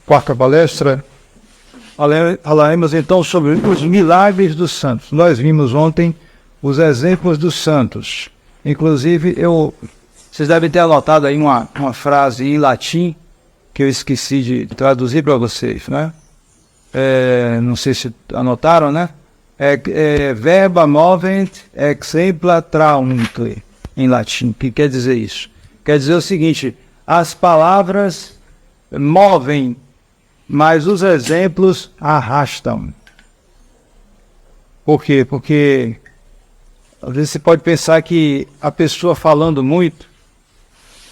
quarta palestra, falaremos então sobre os milagres dos santos. Nós vimos ontem os exemplos dos santos. Inclusive, vocês devem ter anotado aí uma frase em latim que eu esqueci de traduzir para vocês, né? Não sei se anotaram, né? Verba movent exempla traunt, em latim. O que quer dizer isso? Quer dizer o seguinte: as palavras movem, mas os exemplos arrastam. Por quê? Porque às vezes você pode pensar que a pessoa falando muito,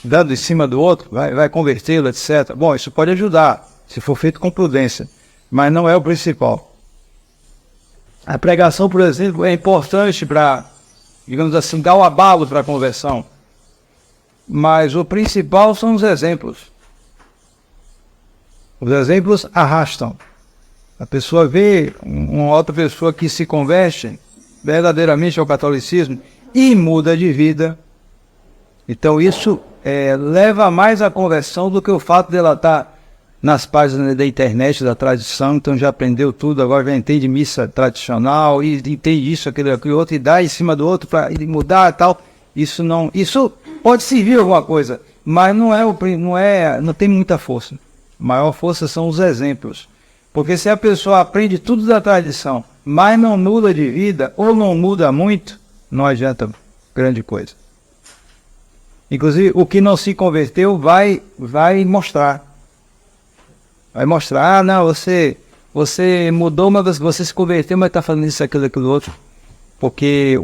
dando em cima do outro, vai convertê-lo, etc. Bom, isso pode ajudar, se for feito com prudência, mas não é o principal. A pregação, por exemplo, é importante para, digamos assim, dar um abalo para a conversão. Mas o principal são os exemplos. Os exemplos arrastam. A pessoa vê uma outra pessoa que se converte verdadeiramente ao catolicismo e muda de vida. Então isso leva mais à conversão do que o fato dela estar nas páginas da internet, da tradição, então já aprendeu tudo, agora já entende missa tradicional, e entende isso, aquilo outro, e dá em cima do outro para mudar e tal. Isso pode servir alguma coisa, mas não tem muita força. A maior força são os exemplos. Porque se a pessoa aprende tudo da tradição, mas não muda de vida, ou não muda muito, não adianta grande coisa. Inclusive, o que não se converteu vai mostrar. Vai mostrar, não, você mudou, mas você se converteu, mas está fazendo isso, aquilo outro. Porque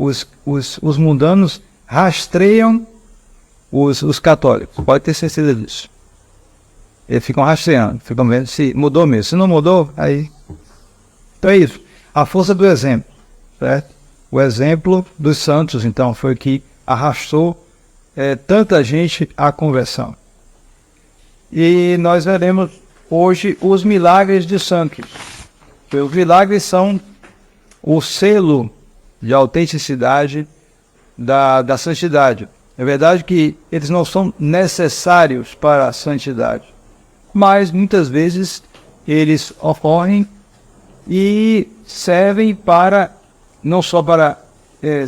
os mundanos rastreiam os católicos, pode ter certeza disso. Eles ficam rastreando, ficam vendo se mudou mesmo. Se não mudou, aí... Então é isso, a força do exemplo, certo? O exemplo dos santos, então, foi que arrastou tanta gente à conversão. E nós veremos hoje os milagres de santos. Os milagres são o selo de autenticidade da santidade. É verdade que eles não são necessários para a santidade, mas muitas vezes eles ocorrem e servem para, não só para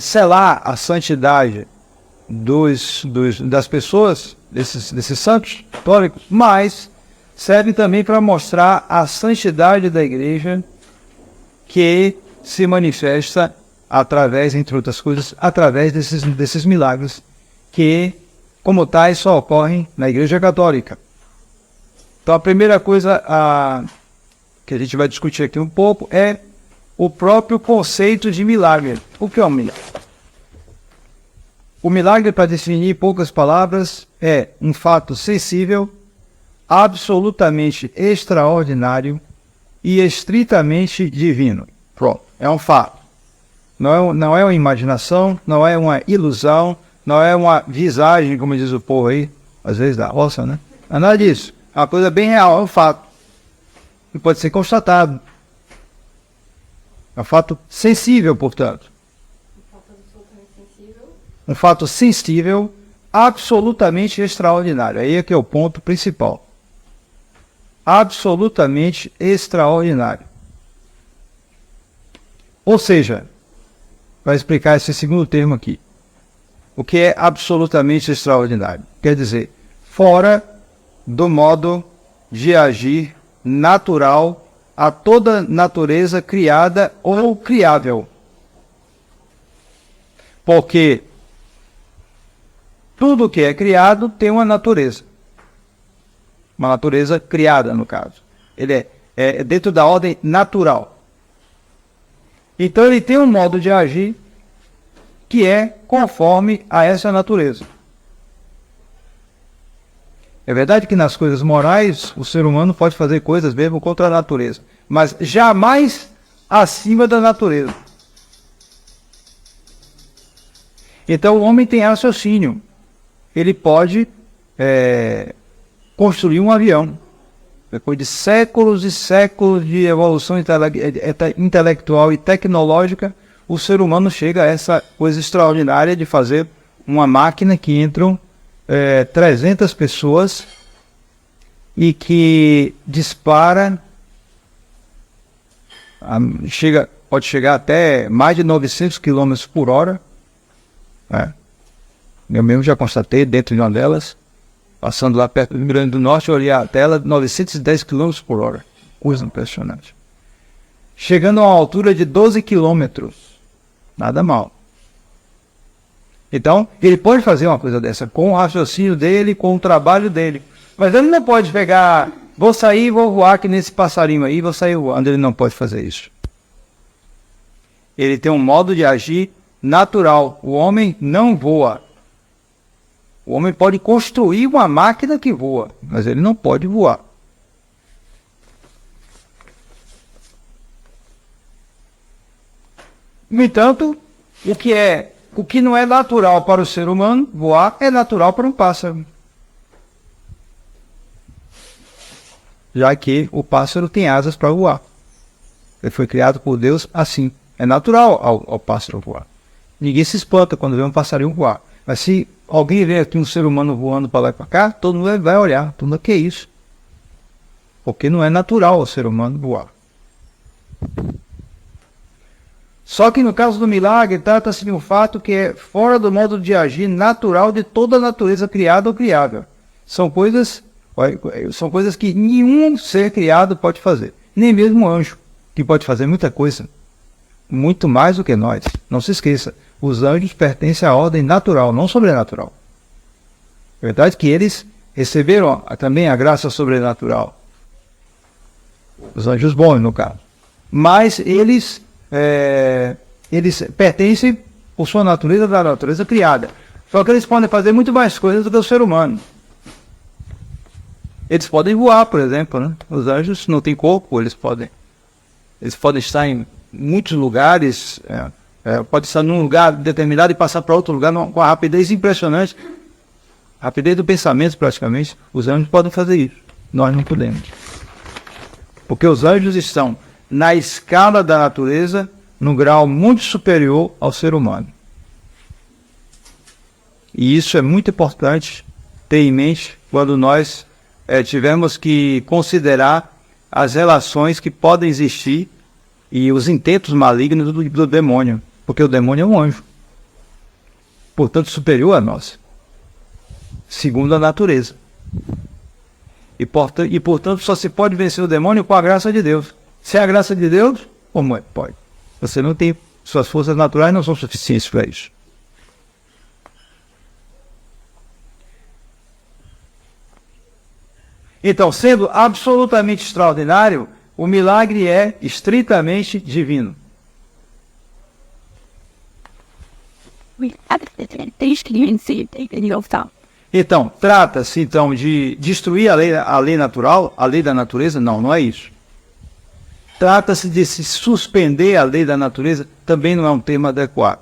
selar a santidade das pessoas, desses santos católicos, mas servem também para mostrar a santidade da igreja, que se manifesta através, entre outras coisas, através desses milagres, que, como tais, só ocorrem na Igreja Católica. Então, a primeira coisa que a gente vai discutir aqui um pouco é o próprio conceito de milagre. O que é um milagre? O milagre, para definir em poucas palavras, é um fato sensível, absolutamente extraordinário e estritamente divino. Pronto, é um fato. Não é uma imaginação, não é uma ilusão, não é uma visagem, como diz o povo aí, às vezes da roça, né? Não é nada disso. É uma coisa bem real, é um fato. E pode ser constatado. É um fato sensível, portanto. Um fato sensível, absolutamente extraordinário. Aí é que é o ponto principal. Absolutamente extraordinário. Ou seja, para explicar esse segundo termo aqui, o que é absolutamente extraordinário? Quer dizer, fora do modo de agir natural a toda natureza criada ou criável. Porque tudo que é criado tem uma natureza criada, no caso. Ele é dentro da ordem natural. Então ele tem um modo de agir que é conforme a essa natureza. É verdade que nas coisas morais o ser humano pode fazer coisas mesmo contra a natureza, mas jamais acima da natureza. Então o homem tem raciocínio. Ele pode construir um avião. Depois de séculos e séculos de evolução intelectual e tecnológica, o ser humano chega a essa coisa extraordinária de fazer uma máquina que entram 300 pessoas e que dispara, pode chegar até mais de 900 km por hora. Eu mesmo já constatei dentro de uma delas, passando lá perto do Rio Grande do Norte, eu olhei a tela, 910 km por hora. Coisa impressionante. Chegando a uma altura de 12 km. Nada mal. Então, ele pode fazer uma coisa dessa com o raciocínio dele, com o trabalho dele. Mas ele não pode pegar, vou sair e vou voar que nesse passarinho aí, vou sair voando. Ele não pode fazer isso. Ele tem um modo de agir natural. O homem não voa. O homem pode construir uma máquina que voa, mas ele não pode voar. No entanto, o que não é natural para o ser humano voar, é natural para um pássaro. Já que o pássaro tem asas para voar. Ele foi criado por Deus assim. É natural ao pássaro voar. Ninguém se espanta quando vê um passarinho voar. Mas se alguém vê aqui um ser humano voando para lá e para cá, todo mundo vai olhar. Todo mundo, que é isso? Porque não é natural ao ser humano voar. Só que no caso do milagre, trata-se de um fato que é fora do modo de agir natural de toda a natureza criada ou criável. São coisas que nenhum ser criado pode fazer. Nem mesmo um anjo, que pode fazer muita coisa. Muito mais do que nós. Não se esqueça, os anjos pertencem à ordem natural, não sobrenatural. É verdade que eles receberam também a graça sobrenatural. Os anjos bons, no caso. Mas eles pertencem, por sua natureza, da natureza criada. Só que eles podem fazer muito mais coisas do que o ser humano. Eles podem voar, por exemplo, né? Os anjos não têm corpo, eles podem estar em muitos lugares, pode estar num lugar determinado e passar para outro lugar com a rapidez impressionante. Rapidez do pensamento, praticamente. Os anjos podem fazer isso. Nós não podemos. Porque os anjos estão na escala da natureza, num grau muito superior ao ser humano. E isso é muito importante ter em mente quando nós tivermos que considerar as relações que podem existir e os intentos malignos do demônio. Porque o demônio é um anjo. Portanto, superior a nós. Segundo a natureza. E portanto, só se pode vencer o demônio com a graça de Deus. Sem a graça de Deus, como é? Pode. Você não tem, suas forças naturais não são suficientes para isso. Então, sendo absolutamente extraordinário, o milagre é estritamente divino. Então, trata-se então de destruir a lei natural, a lei da natureza? Não, não é isso. Trata-se de se suspender a lei da natureza, também não é um termo adequado.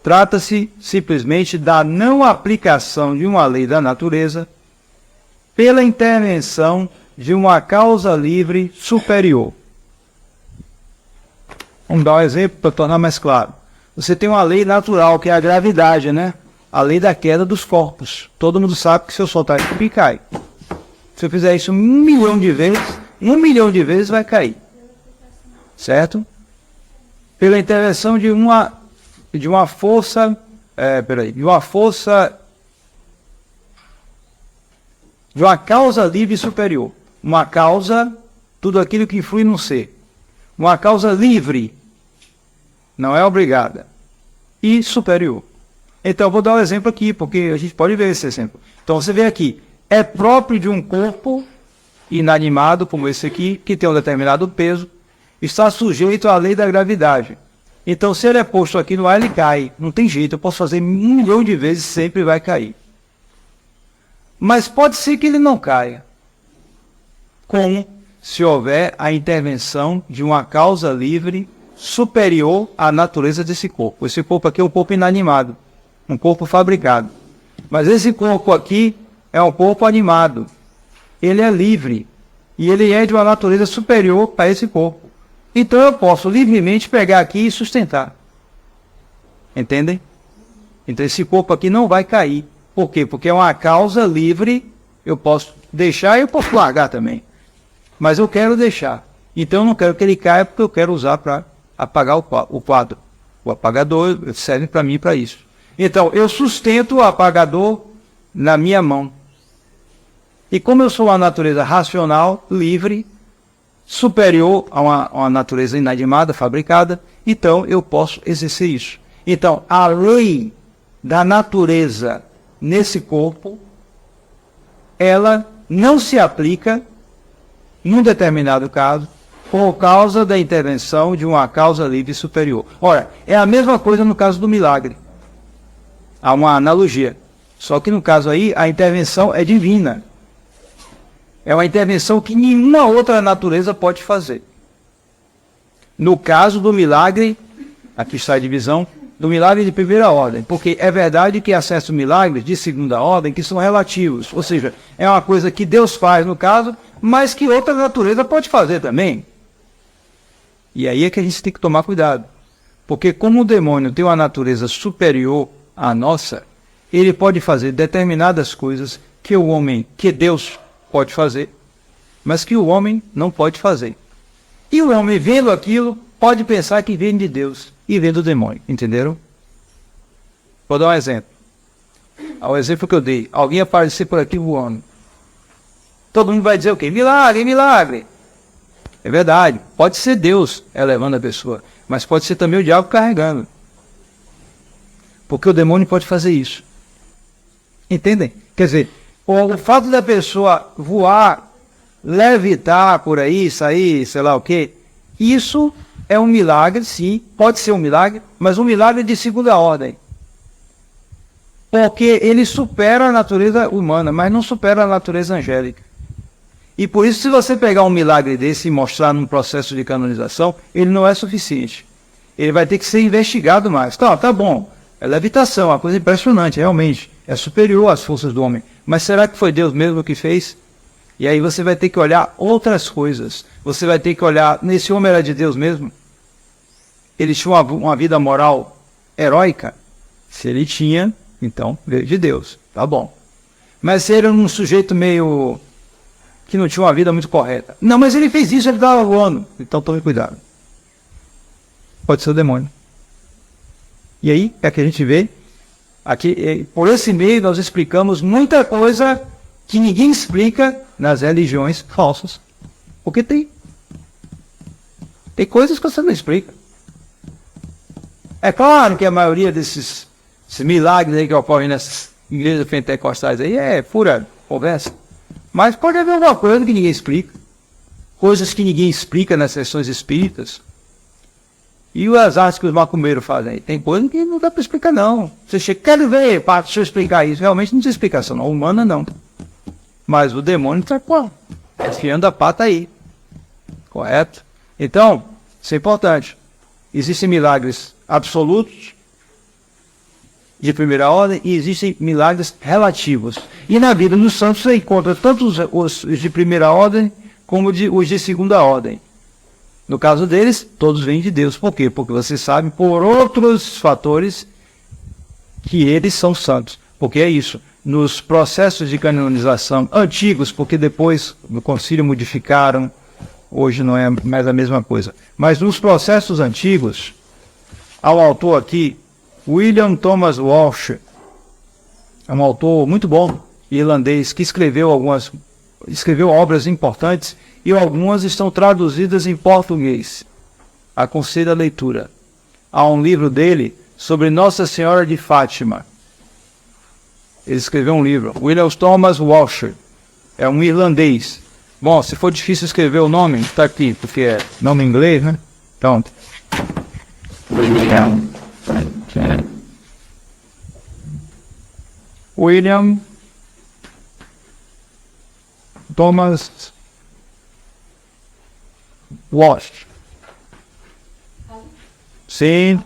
Trata-se simplesmente da não aplicação de uma lei da natureza pela intervenção de uma causa livre superior. Vamos dar um exemplo para tornar mais claro. Você tem uma lei natural, que é a gravidade, né? A lei da queda dos corpos. Todo mundo sabe que se eu soltar ele cai. Se eu fizer isso 1 milhão de vezes, 1 milhão de vezes vai cair. Certo? Pela intervenção de uma força, de uma causa livre superior. Uma causa, tudo aquilo que influi no ser. Uma causa livre, não é obrigada, e superior. Então, eu vou dar um exemplo aqui, porque a gente pode ver esse exemplo. Então, você vê aqui, é próprio de um corpo inanimado, como esse aqui, que tem um determinado peso, está sujeito à lei da gravidade. Então, se ele é posto aqui no ar, ele cai. Não tem jeito, eu posso fazer 1 milhão de vezes, sempre vai cair. Mas pode ser que ele não caia. Como? Se houver a intervenção de uma causa livre superior à natureza desse corpo. Esse corpo aqui é um corpo inanimado, um corpo fabricado. Mas esse corpo aqui é um corpo animado. Ele é livre e ele é de uma natureza superior a esse corpo. Então eu posso livremente pegar aqui e sustentar. Entendem? Então esse corpo aqui não vai cair. Por quê? Porque é uma causa livre, eu posso deixar e eu posso largar também. Mas eu quero deixar. Então eu não quero que ele caia porque eu quero usar para apagar o quadro. O apagador serve para mim para isso. Então eu sustento o apagador na minha mão. E como eu sou uma natureza racional, livre, superior a uma natureza inanimada, fabricada, então eu posso exercer isso. Então, a lei da natureza nesse corpo, ela não se aplica num determinado caso por causa da intervenção de uma causa livre superior. Ora, é a mesma coisa no caso do milagre. Há uma analogia. Só que no caso aí, a intervenção é divina. É uma intervenção que nenhuma outra natureza pode fazer. No caso do milagre, aqui está a divisão, do milagre de primeira ordem, porque é verdade que há certos milagres de segunda ordem que são relativos, ou seja, é uma coisa que Deus faz no caso, mas que outra natureza pode fazer também. E aí é que a gente tem que tomar cuidado, porque como o demônio tem uma natureza superior à nossa, ele pode fazer determinadas coisas que o homem, que Deus pode fazer, mas que o homem não pode fazer. E o homem vendo aquilo, pode pensar que vem de Deus e vem do demônio, entenderam? Vou dar um exemplo. Ao exemplo que eu dei, alguém aparecer por aqui voando. Todo mundo vai dizer o quê? Milagre, milagre. É verdade, pode ser Deus elevando a pessoa, mas pode ser também o diabo carregando. Porque o demônio pode fazer isso. Entendem? Quer dizer, o fato da pessoa voar, levitar por aí, sair, sei lá o quê, isso é um milagre, sim, pode ser um milagre, mas um milagre de segunda ordem. Porque ele supera a natureza humana, mas não supera a natureza angélica. E por isso, se você pegar um milagre desse e mostrar num processo de canonização, ele não é suficiente. Ele vai ter que ser investigado mais. Tá bom, é levitação, uma coisa impressionante, realmente. É superior às forças do homem. Mas será que foi Deus mesmo que fez? E aí você vai ter que olhar outras coisas. Você vai ter que olhar, nesse homem era de Deus mesmo? Ele tinha uma vida moral heróica? Se ele tinha, então veio de Deus. Tá bom. Mas se ele era um sujeito meio que não tinha uma vida muito correta. Não, mas ele fez isso, ele estava voando. Então tome cuidado. Pode ser o demônio. E aí é que a gente vê, aqui, por esse meio nós explicamos muita coisa que ninguém explica nas religiões falsas. Porque tem coisas que você não explica. É claro que a maioria desses milagres aí que ocorrem nessas igrejas pentecostais aí é pura conversa. Mas pode haver alguma coisa que ninguém explica. Coisas que ninguém explica nas sessões espíritas. E as artes que os macumbeiros fazem aí. Tem coisa que não dá para explicar, não. Você chega, quero ver, deixa eu explicar isso. Realmente não tem explicação, não. Humana, não. Mas o demônio está enfiando a pata aí. Correto? Então, isso é importante. Existem milagres absolutos, de primeira ordem, e existem milagres relativos. E na vida dos santos você encontra tanto os de primeira ordem, como os de segunda ordem. No caso deles, todos vêm de Deus. Por quê? Porque você sabe, por outros fatores, que eles são santos. Porque é isso. Nos processos de canonização antigos, porque depois no concílio modificaram, hoje não é mais a mesma coisa. Mas nos processos antigos, há um autor aqui, William Thomas Walsh, é um autor muito bom, irlandês, que escreveu obras importantes e algumas estão traduzidas em português. Aconselho a leitura. Há um livro dele sobre Nossa Senhora de Fátima. Ele escreveu um livro, William Thomas Walsh, é um irlandês. Bom, se for difícil escrever o nome, está aqui, porque é nome em inglês, né? Então, William Thomas Walsh. Sim.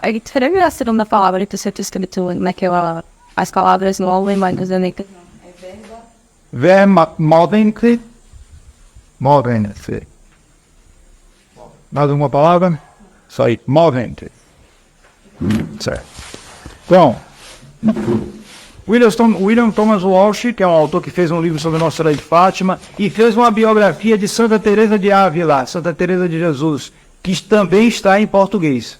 Ele escreveu a segunda palavra que você tinha escrito naquela... As palavras no alemão, mas eu nem... Vermodente. Movente. Mais uma palavra? Só aí. Movente. Certo. Então, William Thomas Walsh, que é um autor que fez um livro sobre Nossa Senhora de Fátima, e fez uma biografia de Santa Teresa de Ávila, Santa Teresa de Jesus, que também está em português.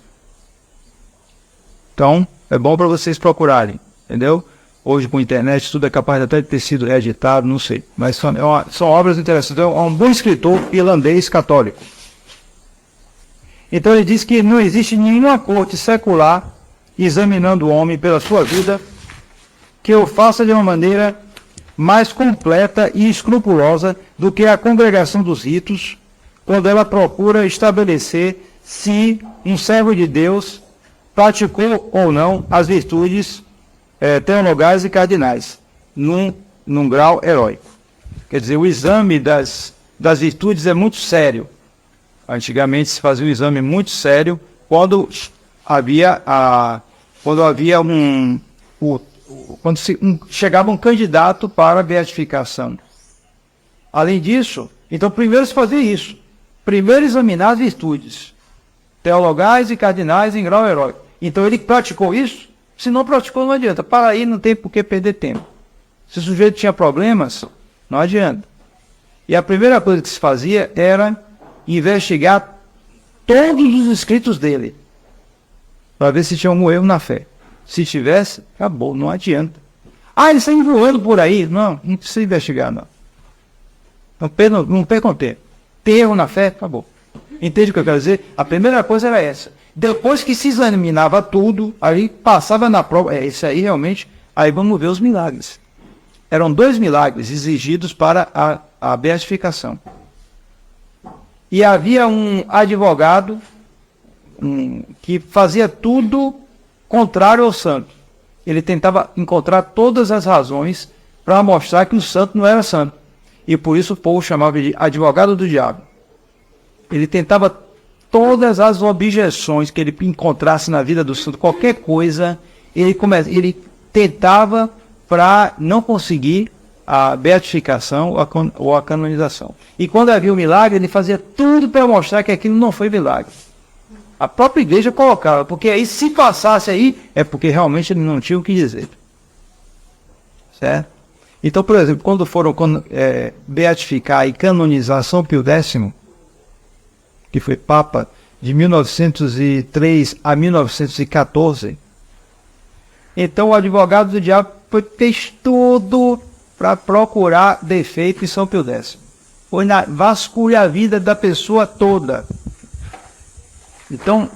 Então, é bom para vocês procurarem, entendeu? Hoje, com a internet, tudo é capaz até de ter sido reeditado, não sei. Mas são obras interessantes. É um bom escritor irlandês católico. Então, ele diz que não existe nenhuma corte secular examinando o homem pela sua vida que o faça de uma maneira mais completa e escrupulosa do que a congregação dos ritos, quando ela procura estabelecer se um servo de Deus praticou ou não as virtudes teologais e cardinais, num grau heróico. Quer dizer, o exame das virtudes é muito sério. Antigamente se fazia um exame muito sério quando chegava um candidato para a beatificação. Além disso, então primeiro se fazia isso. Primeiro examinar as virtudes teologais e cardinais em grau heróico. Então ele praticou isso? Se não praticou, não adianta. Para aí não tem por que perder tempo. Se o sujeito tinha problemas, não adianta. E a primeira coisa que se fazia era investigar todos os escritos dele, para ver se tinha algum erro na fé. Se tivesse, acabou, não adianta. Ele está voando por aí. Não precisa investigar, não. Não percam tempo. Tem erro na fé, acabou. Entende o que eu quero dizer? A primeira coisa era essa. Depois que se examinava tudo, aí passava na prova. Isso aí realmente, aí vamos ver os milagres. Eram 2 milagres exigidos para a beatificação. E havia um advogado que fazia tudo contrário ao santo. Ele tentava encontrar todas as razões para mostrar que o santo não era santo. E por isso o povo chamava de advogado do diabo. Ele tentava todas as objeções que ele encontrasse na vida do santo, qualquer coisa, ele tentava para não conseguir a beatificação ou a canonização. E quando havia o milagre, ele fazia tudo para mostrar que aquilo não foi milagre. A própria igreja colocava, porque aí se passasse aí, é porque realmente ele não tinha o que dizer. Certo? Então, por exemplo, quando foram beatificar e canonizar São Pio X, que foi Papa de 1903 a 1914, então o advogado do diabo fez tudo para procurar defeito em São Pio X. Vasculhar a vida da pessoa toda. Então,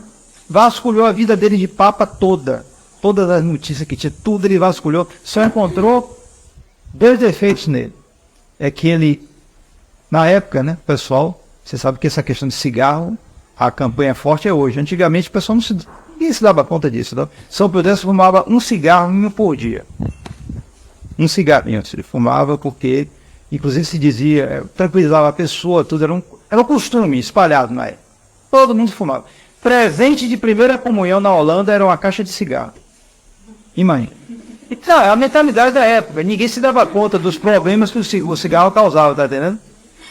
vasculhou a vida dele de Papa toda. Todas as notícias que tinha, tudo ele vasculhou. Só encontrou 2 defeitos nele. É que ele, na época, né, pessoal, você sabe que essa questão de cigarro, a campanha forte é hoje. Antigamente o pessoal ninguém se dava conta disso. Não? São Pio X fumava um cigarro por dia. Um cigarrinho ele fumava porque, inclusive se dizia, tranquilizava a pessoa, tudo era um costume espalhado na época. Todo mundo fumava. Presente de primeira comunhão na Holanda era uma caixa de cigarro. Imagina. Então, é a mentalidade da época. Ninguém se dava conta dos problemas que o cigarro causava, tá entendendo?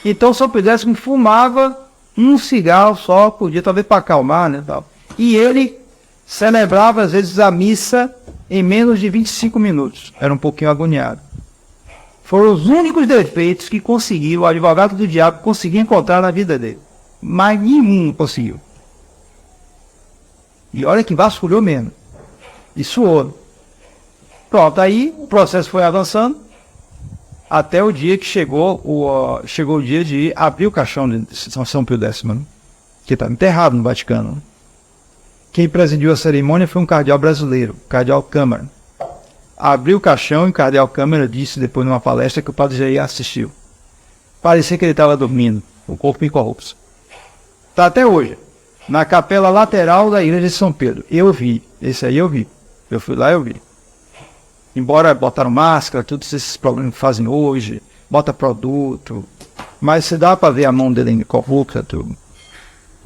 Então, São Pio X fumava um cigarro só por dia, talvez para acalmar, né, tal. E ele celebrava, às vezes, a missa em menos de 25 minutos. Era um pouquinho agoniado. Foram os únicos defeitos que o advogado do diabo conseguiu encontrar na vida dele. Mas nenhum conseguiu. E olha que vasculhou mesmo. E suou. Pronto, aí o processo foi avançando até o dia que chegou o dia de abrir o caixão de São Pio X, né? Que estava enterrado no Vaticano. Né? Quem presidiu a cerimônia foi um cardeal brasileiro, o cardeal Câmara. Abriu o caixão e o cardeal Câmara disse depois numa palestra que o padre Jair assistiu. Parecia que ele estava dormindo, o corpo incorrupto. Está até hoje, na capela lateral da igreja de São Pedro. Eu vi, esse aí eu vi. Eu fui lá e eu vi. Embora botaram máscara, todos esses problemas que fazem hoje, bota produto, mas se dá para ver a mão dele incorrupta, tudo.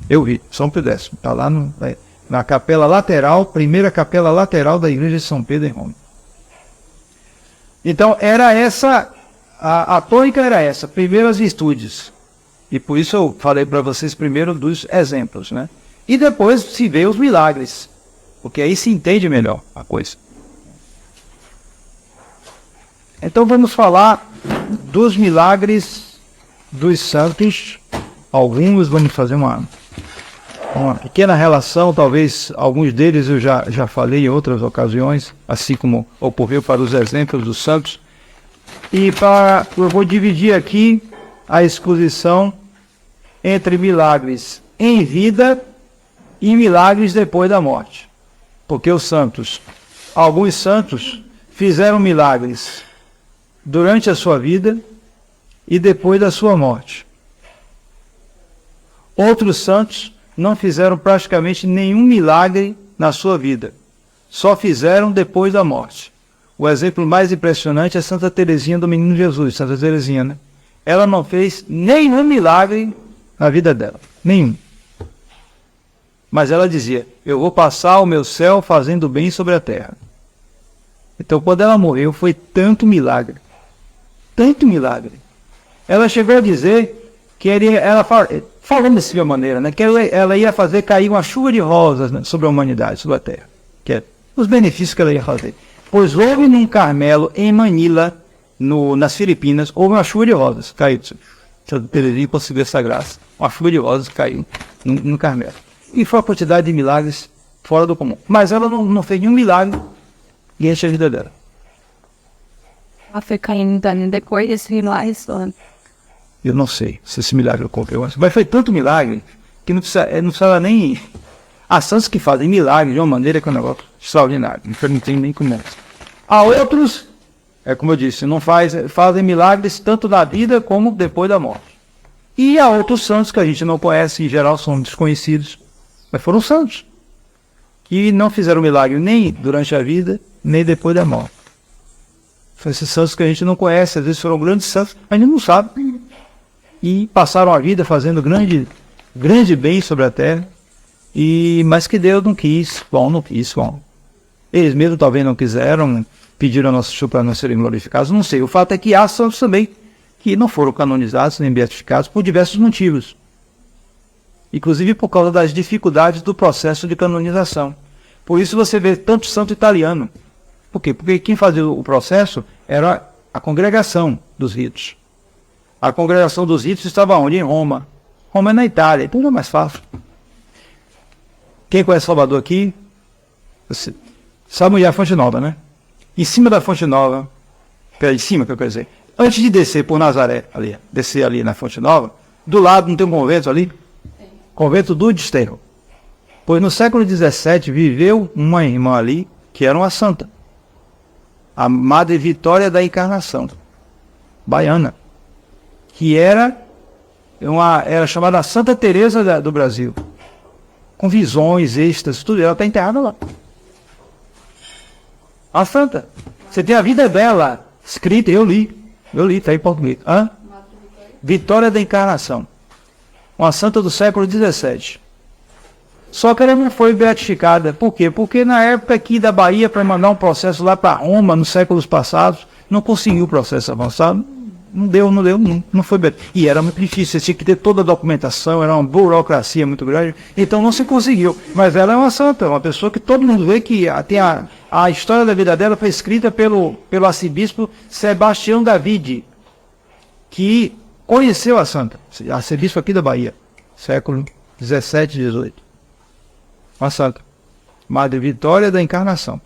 Eu vi, São Pio X, está lá na capela lateral, primeira capela lateral da igreja de São Pedro em Roma. Então, era essa, a tônica era essa, primeiro as virtudes. E por isso eu falei para vocês primeiro dos exemplos, né? E depois se vê os milagres, porque aí se entende melhor a coisa. Então vamos falar dos milagres dos santos. Alguns, vamos fazer uma pequena relação, talvez alguns deles eu já falei em outras ocasiões, assim como ocorreu para os exemplos dos santos. E eu vou dividir aqui a exposição entre milagres em vida e milagres depois da morte. Porque alguns santos fizeram milagres durante a sua vida e depois da sua morte. Outros santos não fizeram praticamente nenhum milagre na sua vida. Só fizeram depois da morte. O exemplo mais impressionante é Santa Teresinha do Menino Jesus, Santa Teresinha, né? Ela não fez nenhum milagre na vida dela. Nenhum. Mas ela dizia, eu vou passar o meu céu fazendo bem sobre a terra. Então quando ela morreu foi tanto milagre. Tanto milagre. Ela chegou a dizer que ela falando dessa maneira, né, que ela ia fazer cair uma chuva de rosas, né, sobre a humanidade, sobre a terra. Que é os benefícios que ela ia fazer. Pois houve num Carmelo, em Manila, nas Filipinas, houve uma chuva de rosas. Caiu. Santa Teresinha conseguiu essa graça. Uma chuva de rosas caiu no Carmelo. E foi uma quantidade de milagres fora do comum. Mas ela não fez nenhum milagre e enche a vida dela. Ela foi caindo depois desse milagre. Eu não sei se esse milagre ocorreu. Mas foi tanto milagre que não precisava nem... Há santos que fazem milagre de uma maneira que é um negócio extraordinário. Não tem nem como. Há outros, como eu disse, fazem milagres tanto na vida como depois da morte. E há outros santos que a gente não conhece, em geral são desconhecidos, mas foram santos, que não fizeram milagre nem durante a vida, nem depois da morte. São esses santos que a gente não conhece, às vezes foram grandes santos, a gente não sabe. E passaram a vida fazendo grande bem sobre a terra, mas que Deus não quis. Eles mesmos talvez não quiseram, pediram a Nossa Senhora para não serem glorificados, não sei. O fato é que há santos também que não foram canonizados nem beatificados por diversos motivos. Inclusive por causa das dificuldades do processo de canonização. Por isso você vê tanto santo italiano. Por quê? Porque quem fazia o processo era a congregação dos ritos. A congregação dos ritos estava onde? Em Roma. Roma é na Itália, então não é mais fácil. Quem conhece Salvador aqui? Sabe onde é a Fonte Nova, né? Em cima da Fonte Nova, em cima que eu quero dizer, antes de descer por Nazaré, descer ali na Fonte Nova, do lado não tem um convento ali? Convento do Desterro. Pois no século XVII viveu uma irmã ali, que era uma santa. A Madre Vitória da Encarnação, baiana, que era chamada Santa Teresa do Brasil, com visões, êxtases, tudo, ela está enterrada lá. A santa. Você tem a vida dela escrita, eu li, está em português. Vitória da Encarnação. Uma santa do século XVII. Só que ela não foi beatificada. Por quê? Porque na época aqui da Bahia, para mandar um processo lá para Roma, nos séculos passados, não conseguiu o processo avançado. Não foi beatificado. E era muito difícil, você tinha que ter toda a documentação, era uma burocracia muito grande, então não se conseguiu. Mas ela é uma santa, uma pessoa que todo mundo vê que tem a história da vida dela foi escrita pelo arcebispo Sebastião Davide, que conheceu a santa, arcebispo aqui da Bahia, século 17, 18. Uma santa, Madre Vitória da Encarnação.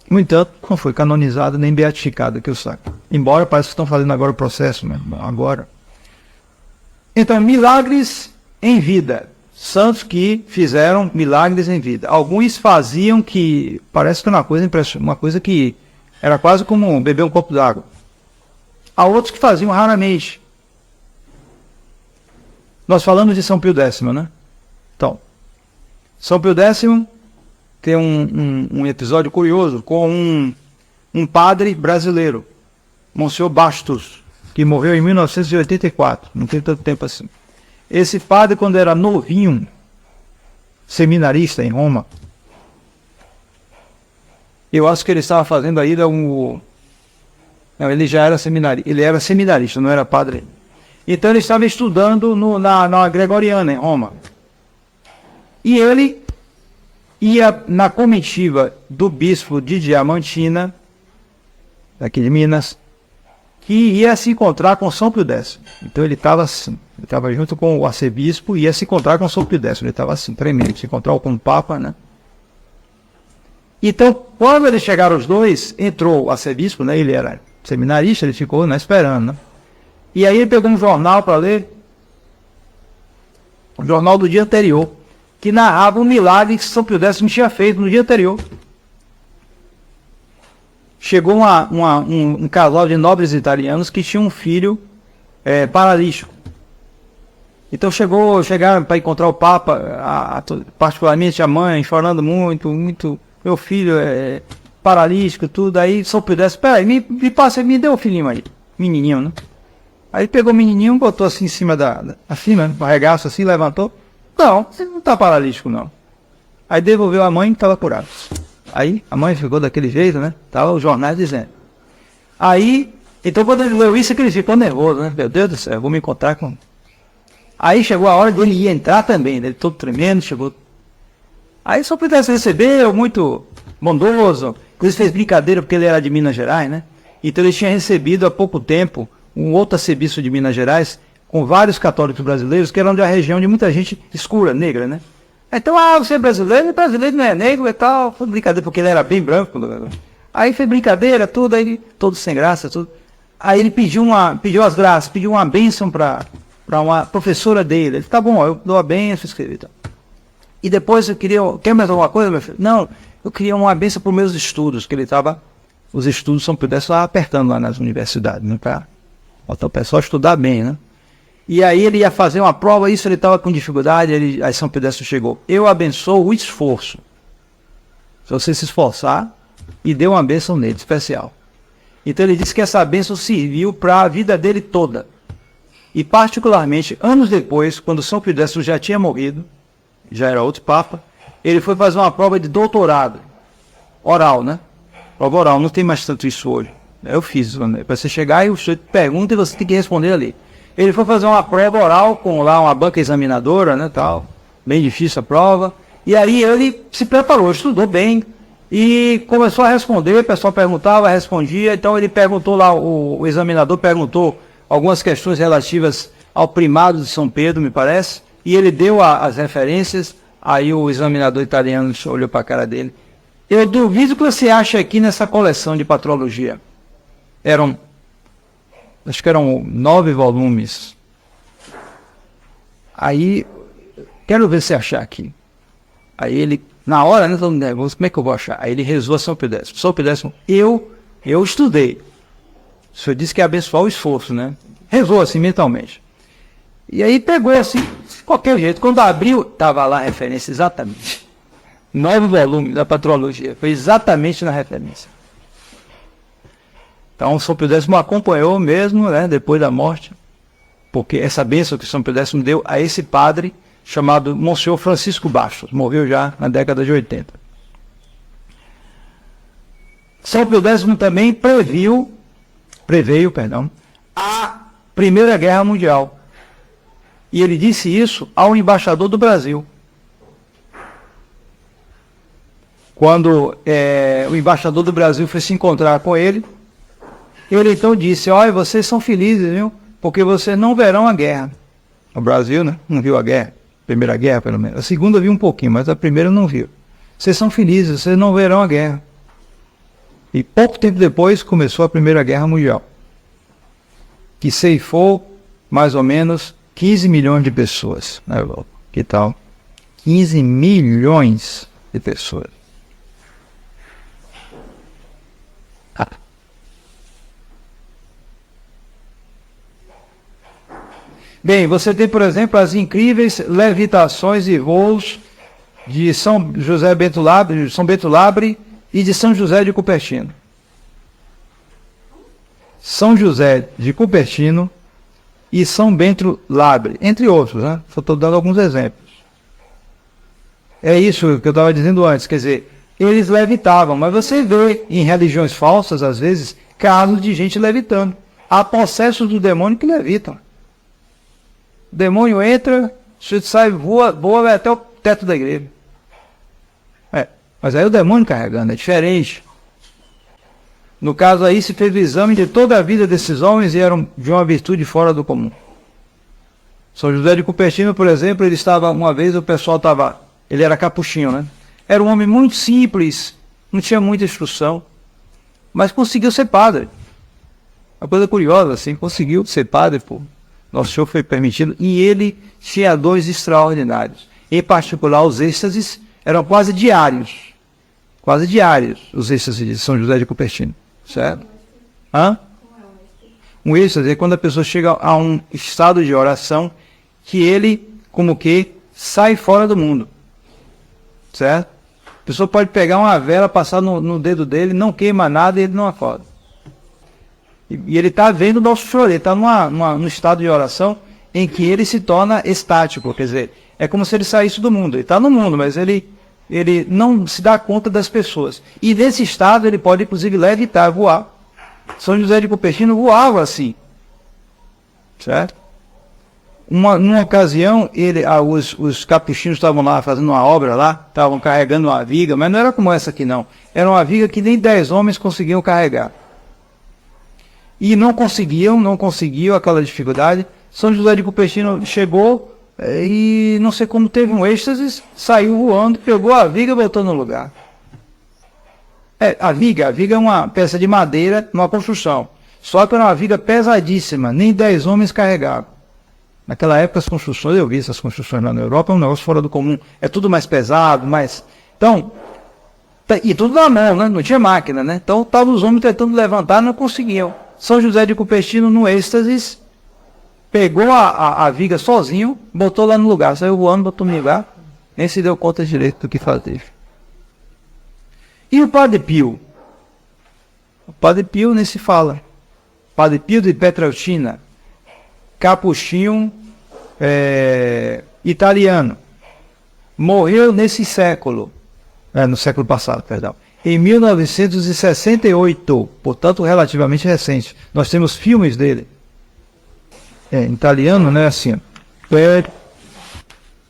No entanto, não foi canonizada nem beatificada, que eu saiba. Embora parece que estão fazendo agora o processo, né? Agora. Então, milagres em vida. Santos que fizeram milagres em vida. Alguns faziam que parece que era uma coisa que era quase como beber um copo d'água. Há outros que faziam raramente. Nós falamos de São Pio X, né? Então, São Pio X tem um episódio curioso com um padre brasileiro, Monsenhor Bastos, que morreu em 1984, não tem tanto tempo assim. Esse padre, quando era novinho, seminarista em Roma, eu acho que ele estava fazendo ainda Não, ele já era seminarista, ele era seminarista, não era padre. Então ele estava estudando na Gregoriana, em Roma. E ele ia na comitiva do bispo de Diamantina daqui de Minas, que ia se encontrar com São Pio X. Então ele estava assim, ele estava junto com o arcebispo e ia se encontrar com São Pio X. Ele estava assim, tremendo, se encontrar com o Papa, né? Então, quando eles chegaram os dois, entrou o arcebispo, né? Ele era seminarista, ele ficou, né, esperando, né? E aí ele pegou um jornal para ler, o jornal do dia anterior, que narrava um milagre que São Pio X tinha feito no dia anterior. Chegou um casal de nobres italianos que tinha um filho paralítico. Então chegaram para encontrar o Papa, particularmente a mãe, chorando muito, meu filho é paralítico, tudo. Aí São Pio X, peraí, me dê o filhinho aí, menininho, né? Aí ele pegou o menininho, botou assim em cima assim, né, no regaço assim, levantou. Não, você não está paralítico, não. Aí devolveu a mãe e estava curado. Aí a mãe ficou daquele jeito, né? Tava os jornais dizendo. Aí, então quando ele leu isso, ele ficou nervoso, né? Meu Deus do céu, eu vou me encontrar com... Aí chegou a hora dele ir entrar também, né? Ele todo tremendo, chegou... Aí só pudesse receber, muito bondoso. Inclusive fez brincadeira porque ele era de Minas Gerais, né? Então ele tinha recebido há pouco tempo um outro arcebispo de Minas Gerais, com vários católicos brasileiros, que eram de uma região de muita gente escura, negra, né? Então, você é brasileiro? E brasileiro não é negro e tal. Foi brincadeira, porque ele era bem branco. Aí fez brincadeira, tudo, aí todo sem graça, tudo. Aí ele pediu as graças, pediu uma bênção para uma professora dele. Ele, tá bom, eu dou a bênção, escrevi, tá. E depois eu queria, quer mais alguma coisa, meu filho? Não, eu queria uma bênção para os meus estudos, que ele estava, os estudos São Pio X lá apertando lá nas universidades, né, para botar o pessoal estudar bem, né? E aí ele ia fazer uma prova, isso ele estava com dificuldade, aí São Pio X chegou. Eu abençoo o esforço. Se você se esforçar, e deu uma bênção nele, especial. Então ele disse que essa bênção serviu para a vida dele toda. E particularmente, anos depois, quando São Pio X já tinha morrido, já era outro papa, ele foi fazer uma prova de doutorado. Oral, né? Prova oral, não tem mais tanto isso hoje. Eu fiz, né? Para você chegar e o senhor pergunta e você tem que responder ali. Ele foi fazer uma prova oral com lá uma banca examinadora, né, tal. Bem difícil a prova. E aí ele se preparou, estudou bem e começou a responder. O pessoal perguntava, respondia. Então ele perguntou lá, o examinador perguntou algumas questões relativas ao primado de São Pedro, me parece. E ele deu as referências. Aí o examinador italiano olhou para a cara dele. Eu duvido que você ache aqui nessa coleção de patrologia. Acho que eram 9 volumes. Aí, quero ver se achar aqui. Aí ele, na hora, né, todo nervoso, como é que eu vou achar? Aí ele rezou a São Pio X. São Pio X, eu estudei. O senhor disse que é abençoar o esforço, né? Rezou assim, mentalmente. E aí pegou assim, de qualquer jeito. Quando abriu, estava lá a referência exatamente. 9 volumes da patrologia. Foi exatamente na referência. Então, São Pio X acompanhou mesmo, né, depois da morte, porque essa bênção que São Pio X deu a esse padre chamado Monsenhor Francisco Bastos, morreu já na década de 80. São Pio X também preveio, a Primeira Guerra Mundial. E ele disse isso ao embaixador do Brasil. Quando o embaixador do Brasil foi se encontrar com ele, ele então disse, olha, vocês são felizes, viu? Porque vocês não verão a guerra. O Brasil, né? Não viu a guerra. Primeira guerra, pelo menos. A segunda viu um pouquinho, mas a primeira não viu. Vocês são felizes, vocês não verão a guerra. E pouco tempo depois começou a Primeira Guerra Mundial, que ceifou mais ou menos 15 milhões de pessoas na Europa. Que tal? 15 milhões de pessoas. Bem, você tem, por exemplo, as incríveis levitações e voos de São José Bento Labre, São Bento Labre e de São José de Cupertino. São José de Cupertino e São Bento Labre, entre outros, né? Só estou dando alguns exemplos. É isso que eu estava dizendo antes, quer dizer, eles levitavam, mas você vê em religiões falsas, às vezes, casos de gente levitando. Há possessos do demônio que levitam. O demônio entra, o sujeito sai, voa, vai até o teto da igreja. Mas aí o demônio carregando, é diferente. No caso aí, se fez o exame de toda a vida desses homens e eram de uma virtude fora do comum. São José de Cupertino, por exemplo, ele estava, uma vez o pessoal estava, ele era capuchinho, né? Era um homem muito simples, não tinha muita instrução, mas conseguiu ser padre. Uma coisa curiosa, assim, conseguiu ser padre, pô. Nosso Senhor foi permitido, e ele tinha dons extraordinários. Em particular, os êxtases eram quase diários, os êxtases de São José de Cupertino, certo? Hã? Um êxtase é quando a pessoa chega a um estado de oração que ele, como que, sai fora do mundo, certo? A pessoa pode pegar uma vela, passar no dedo dele, não queima nada e ele não acorda. E ele está vendo o nosso Senhor, ele está num estado de oração em que ele se torna estático, quer dizer, é como se ele saísse do mundo. Ele está no mundo, mas ele não se dá conta das pessoas. E nesse estado ele pode, inclusive, levitar, voar. São José de Cupertino voava assim, certo? Numa ocasião, os capuchinhos estavam lá fazendo uma obra lá, estavam carregando uma viga, mas não era como essa aqui não. Era uma viga que nem 10 homens conseguiam carregar. E não conseguiam aquela dificuldade. São José de Cupertino chegou e não sei como teve um êxtase, saiu voando, pegou a viga e botou no lugar. A viga é uma peça de madeira numa construção. Só que era uma viga pesadíssima, nem 10 homens carregavam. Naquela época as construções, eu vi essas construções lá na Europa, é um negócio fora do comum. É tudo mais pesado, mais... Então, e tudo na mão, né? Não tinha máquina, né? Então estavam os homens tentando levantar, não conseguiam. São José de Cupertino, no êxtase, pegou a viga sozinho, botou lá no lugar, saiu voando, botou no lugar, nem se deu conta direito do que fazer. E o Padre Pio? O Padre Pio nem se fala. Padre Pio de Pietrelcina, capuchinho italiano. Morreu nesse século, no século passado, perdão. Em 1968, portanto relativamente recente. Nós temos filmes dele. Em italiano, né? Assim.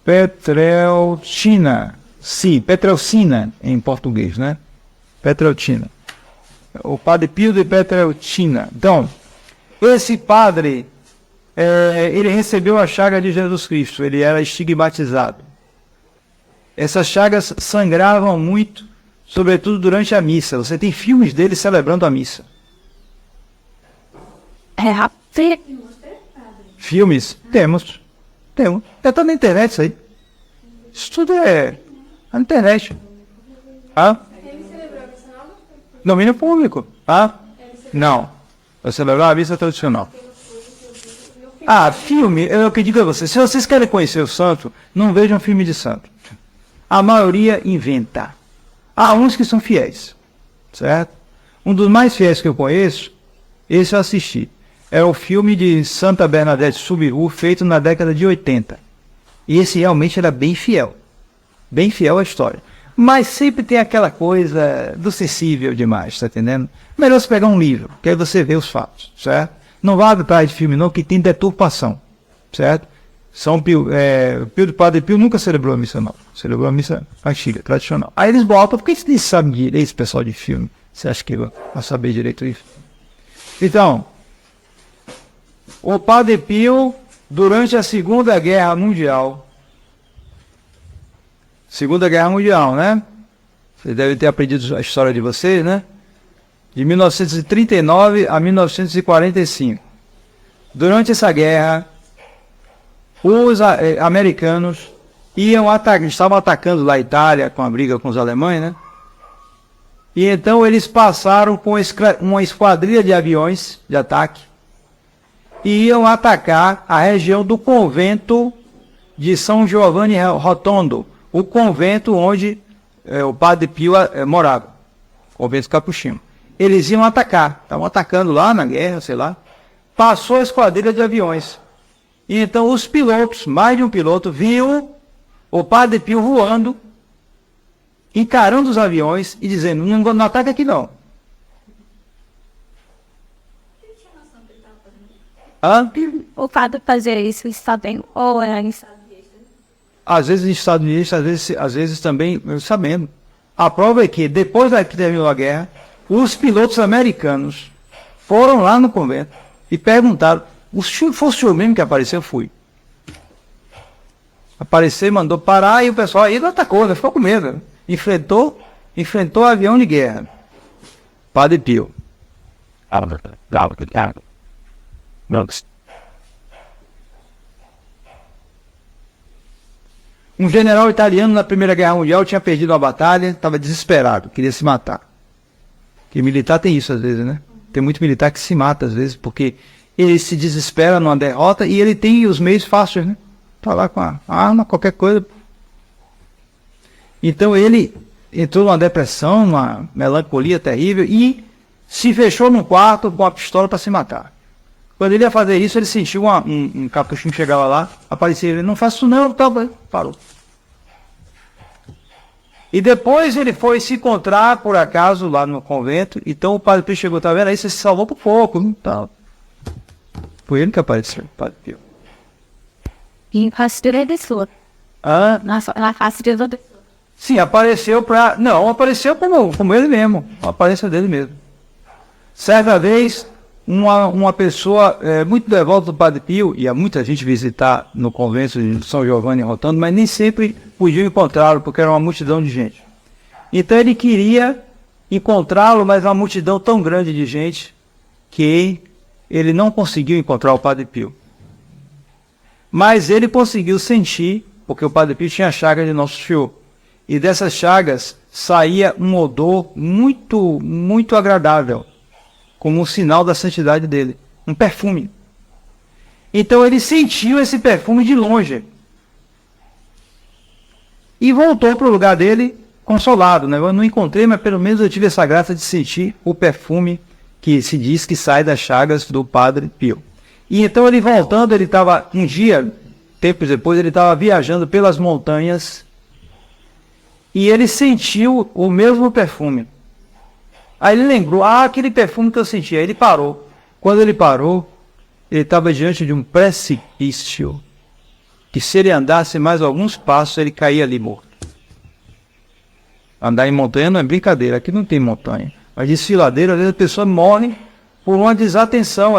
Pietrelcina. Sim, Pietrelcina em português, né? Pietrelcina. O Padre Pio de Pietrelcina. Então, esse padre, ele recebeu a chaga de Jesus Cristo. Ele era estigmatizado. Essas chagas sangravam muito, sobretudo durante a missa. Você tem filmes dele celebrando a missa. Filmes? Temos. Está na internet isso aí. Isso tudo é na internet. Domínio público. Não. Vai celebrar a missa tradicional. Filme, é o que eu digo a vocês. Se vocês querem conhecer o santo, não vejam filme de santo. A maioria inventa. Há uns que são fiéis, certo? Um dos mais fiéis que eu conheço, esse eu assisti. É o filme de Santa Bernadette Soubirous, feito na década de 80. E esse realmente era bem fiel à história. Mas sempre tem aquela coisa do sensível demais, tá entendendo? Melhor você pegar um livro, que aí você vê os fatos, certo? Não vá atrás de filme não, que tem deturpação, certo? Padre Pio nunca celebrou a missa não. Celebrou a missa antiga, tradicional. Aí eles botam, porque eles sabem direito, esse pessoal de filme. Você acha que vai saber direito isso? Então, o Padre Pio, durante a Segunda Guerra Mundial, né? Vocês devem ter aprendido a história de vocês, né? De 1939 a 1945. Durante essa guerra, os americanos estavam atacando lá a Itália com a briga com os alemães, né? E então eles passaram com uma esquadrilha de aviões de ataque e iam atacar a região do convento de São Giovanni Rotondo, o convento onde o Padre Pio morava, convento capuchinho. Eles iam atacar, estavam atacando lá na guerra, sei lá. Passou a esquadrilha de aviões. E então os pilotos, mais de um piloto, viu o Padre Pio voando, encarando os aviões e dizendo, não ataca aqui não. O fato de fazer isso está bem, ou é em estado de êxtase? Às vezes em estado de êxtase, às vezes também sabendo. A prova é que depois que terminou a guerra, Os pilotos americanos foram lá no convento e perguntaram, foi o senhor mesmo que apareceu? Eu fui. Apareceu, mandou parar e o pessoal aí não atacou, né? Ficou com medo. Enfrentou o avião de guerra. Padre Pio. Um general italiano na Primeira Guerra Mundial tinha perdido uma batalha, estava desesperado, queria se matar. Porque militar tem isso às vezes, né? Tem muito militar que se mata às vezes, porque ele se desespera numa derrota e ele tem os meios fáceis, né? Tá lá com a arma, qualquer coisa. Então ele entrou numa depressão, numa melancolia terrível e se fechou num quarto com a pistola para se matar. Quando ele ia fazer isso, ele sentiu um capuchinho que chegava lá, aparecia ele, não faça isso não, parou. E depois ele foi se encontrar, por acaso, lá no convento, então o Padre Pio chegou, tá vendo, aí você se salvou por pouco, não tal. Foi ele que apareceu, o Padre Pio. E rastreia da pessoa. Na rastreia da pessoa. Sim, apareceu para... Não, apareceu como ele mesmo. A aparência dele mesmo. Certa vez, uma pessoa muito devota do Padre Pio, ia muita gente visitar no convento de São Giovanni Rotondo, mas nem sempre podiam encontrá-lo, porque era uma multidão de gente. Então ele queria encontrá-lo, mas uma multidão tão grande de gente que ele não conseguiu encontrar o Padre Pio. Mas ele conseguiu sentir, porque o Padre Pio tinha a chaga de Nosso Senhor. E dessas chagas saía um odor muito, muito agradável, como um sinal da santidade dele, um perfume. Então ele sentiu esse perfume de longe. E voltou para o lugar dele consolado, né? Eu não encontrei, mas pelo menos eu tive essa graça de sentir o perfume que se diz que sai das chagas do Padre Pio. E então ele voltando, ele estava, um dia, tempos depois, ele estava viajando pelas montanhas e ele sentiu o mesmo perfume. Aí ele lembrou, aquele perfume que eu senti. Aí ele parou. Quando ele parou, ele estava diante de um precipício que se ele andasse mais alguns passos, ele caía ali morto. Andar em montanha não é brincadeira, aqui não tem montanha. Mas desfiladeira, às vezes a pessoa morre por uma desatenção,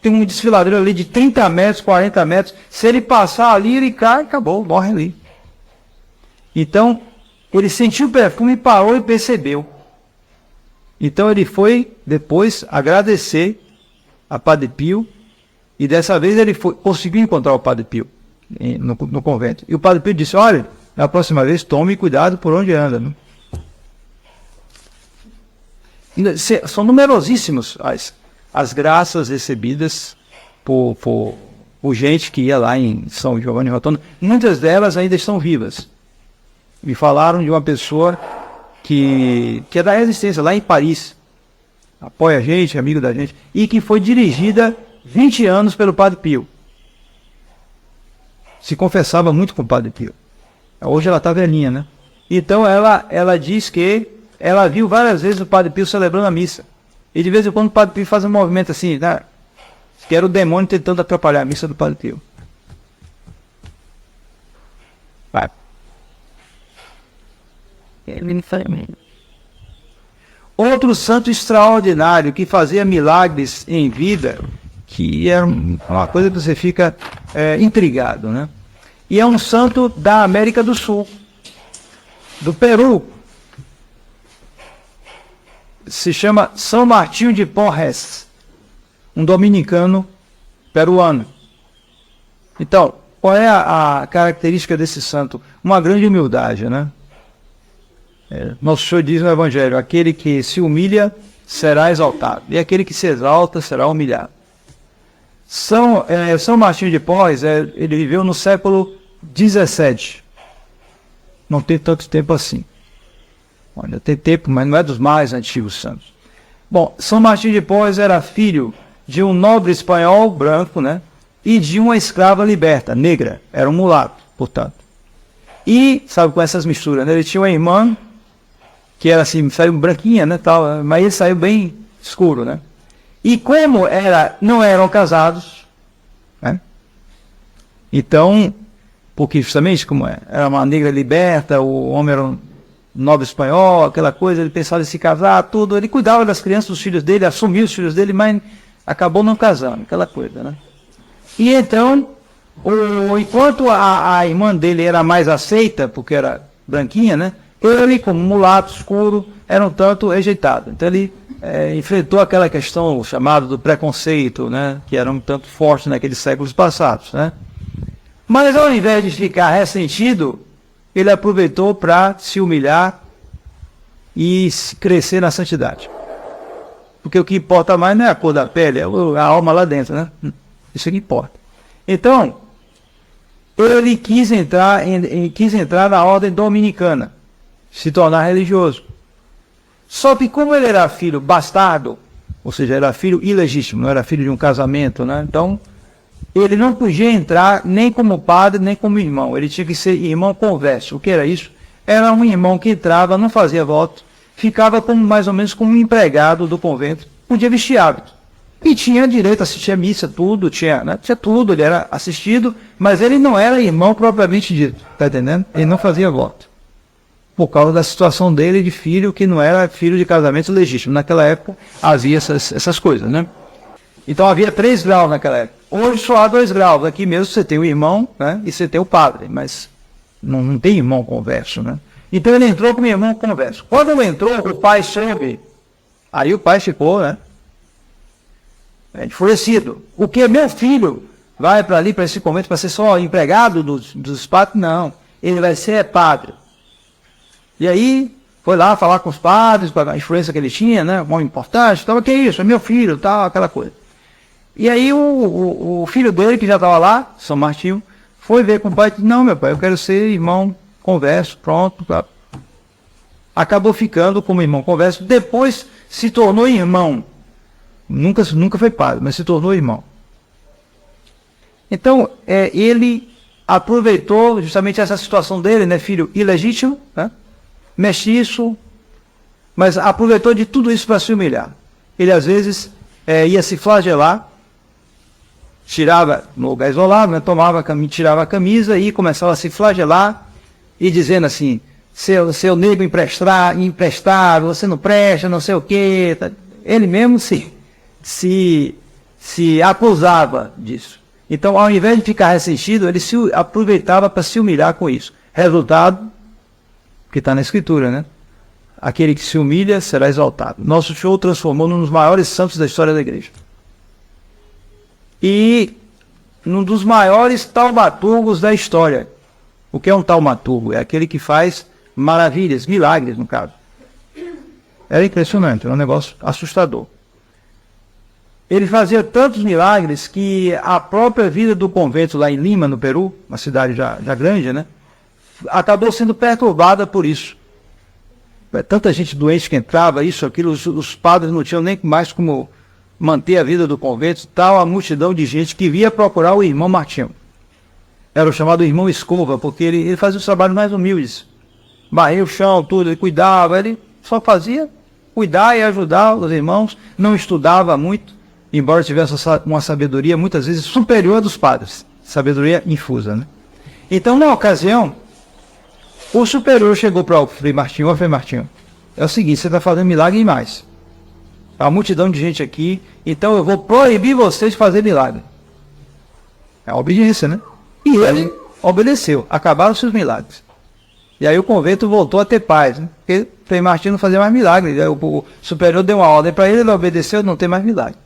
tem um desfiladeiro ali de 30 metros, 40 metros, se ele passar ali, ele cai, acabou, morre ali. Então, ele sentiu o perfume, parou e percebeu. Então ele foi depois agradecer a Padre Pio, e dessa vez ele conseguiu encontrar o Padre Pio no convento. E o Padre Pio disse, olha, na próxima vez tome cuidado por onde anda. Né? São numerosíssimos as graças recebidas por gente que ia lá em São Giovanni Rotondo. Muitas delas ainda estão vivas. Me falaram de uma pessoa que é da Resistência, lá em Paris. Apoia a gente, amigo da gente. E que foi dirigida 20 anos pelo Padre Pio. Se confessava muito com o Padre Pio. Hoje ela está velhinha, né? Então ela diz que ela viu várias vezes o Padre Pio celebrando a missa. E de vez em quando o Padre Pio faz um movimento assim, né? Que era o demônio tentando atrapalhar a missa do Padre Pio. Vai. Outro santo extraordinário que fazia milagres em vida, que é uma coisa que você fica intrigado, né? E é um santo da América do Sul, do Peru. Se chama São Martinho de Porres, um dominicano peruano. Então, qual é a característica desse santo? Uma grande humildade, né? Nosso Senhor diz no Evangelho, aquele que se humilha será exaltado, e aquele que se exalta será humilhado. São Martinho de Porres, ele viveu no século 17. Não tem tanto tempo assim. Olha, tem tempo, mas não é dos mais antigos santos. Bom, São Martinho de Porres era filho de um nobre espanhol branco, né? E de uma escrava liberta, negra. Era um mulato, portanto. E, sabe, com essas misturas, né? Ele tinha uma irmã que era assim, saiu branquinha, né, tal, mas ele saiu bem escuro, né? E como não eram casados, né? Então, porque justamente como era uma negra liberta, o homem era nobre espanhol, aquela coisa, ele pensava em se casar, tudo. Ele cuidava das crianças, dos filhos dele, assumia os filhos dele, mas acabou não casando, aquela coisa, né? E então, enquanto a irmã dele era mais aceita, porque era branquinha, né? Ele, como mulato escuro, era um tanto rejeitado. Então ele enfrentou aquela questão chamada do preconceito, né? Que era um tanto forte naqueles séculos passados, né? Mas ao invés de ficar ressentido, ele aproveitou para se humilhar e crescer na santidade. Porque o que importa mais não é a cor da pele, é a alma lá dentro, né? Isso é que importa. Então, ele quis entrar na ordem dominicana, se tornar religioso. Só que como ele era filho bastardo, ou seja, era filho ilegítimo, não era filho de um casamento, né? Então, ele não podia entrar nem como padre, nem como irmão. Ele tinha que ser irmão converso. O que era isso? Era um irmão que entrava, não fazia voto, ficava como, mais ou menos como um empregado do convento, podia vestir hábito. E tinha direito a assistir a missa, tudo, tinha tudo, ele era assistido, mas ele não era irmão propriamente dito, tá entendendo? Ele não fazia voto. Por causa da situação dele de filho, que não era filho de casamento legítimo. Naquela época havia essas coisas, né? Então havia 3 graus naquela época. Hoje só há 2 graus. Aqui mesmo você tem o irmão, né? E você tem o padre, mas não tem irmão converso, né? Então ele entrou como irmão converso. Quando ele entrou, o pai soube. Aí o pai ficou, né? Enfurecido. O que meu filho vai para ali, para esse convento, para ser só empregado dos padres? Não. Ele vai ser padre. E aí foi lá falar com os padres, para a influência que ele tinha, né? Uma importante. Então, que é isso? É meu filho, tal, aquela coisa. E aí o filho dele, que já estava lá, São Martinho, foi ver com o pai e disse, não, meu pai, eu quero ser irmão converso, pronto. Acabou ficando como irmão converso, depois se tornou irmão. Nunca foi padre, mas se tornou irmão. Então, ele aproveitou justamente essa situação dele, né, filho ilegítimo, né, mestiço, mas aproveitou de tudo isso para se humilhar. Ele, às vezes, ia se flagelar, tirava no lugar isolado, né, tirava a camisa e começava a se flagelar e dizendo assim, seu nego emprestável, você não presta, não sei o quê. Ele mesmo se acusava disso. Então, ao invés de ficar ressentido, ele se aproveitava para se humilhar com isso. Resultado, que está na Escritura, né? Aquele que se humilha será exaltado. Nosso Senhor o transformou num dos maiores santos da história da igreja. E num dos maiores taumaturgos da história. O que é um taumaturgo? É aquele que faz maravilhas, milagres, no caso. Era impressionante, era um negócio assustador. Ele fazia tantos milagres que a própria vida do convento lá em Lima, no Peru, uma cidade já grande, né, acabou sendo perturbada por isso. Tanta gente doente que entrava, isso, aquilo, os padres não tinham nem mais como manter a vida do convento, tal a multidão de gente que via procurar o irmão Martinho. Era o chamado irmão Escova, porque ele fazia os trabalhos mais humildes. Barria o chão, tudo, ele cuidava, ele só fazia cuidar e ajudar os irmãos, não estudava muito, embora tivesse uma sabedoria muitas vezes superior à dos padres, sabedoria infusa, né? Então, na ocasião, o superior chegou para o Frei Martinho, Frei Martinho, é o seguinte, você está fazendo milagre demais. Há uma multidão de gente aqui, então eu vou proibir vocês de fazer milagre. É a obediência, né? E ele obedeceu, acabaram os seus milagres. E aí o convento voltou a ter paz, né? Porque o Frei Martinho não fazia mais milagre. O superior deu uma ordem para ele, ele obedeceu, não tem mais milagre.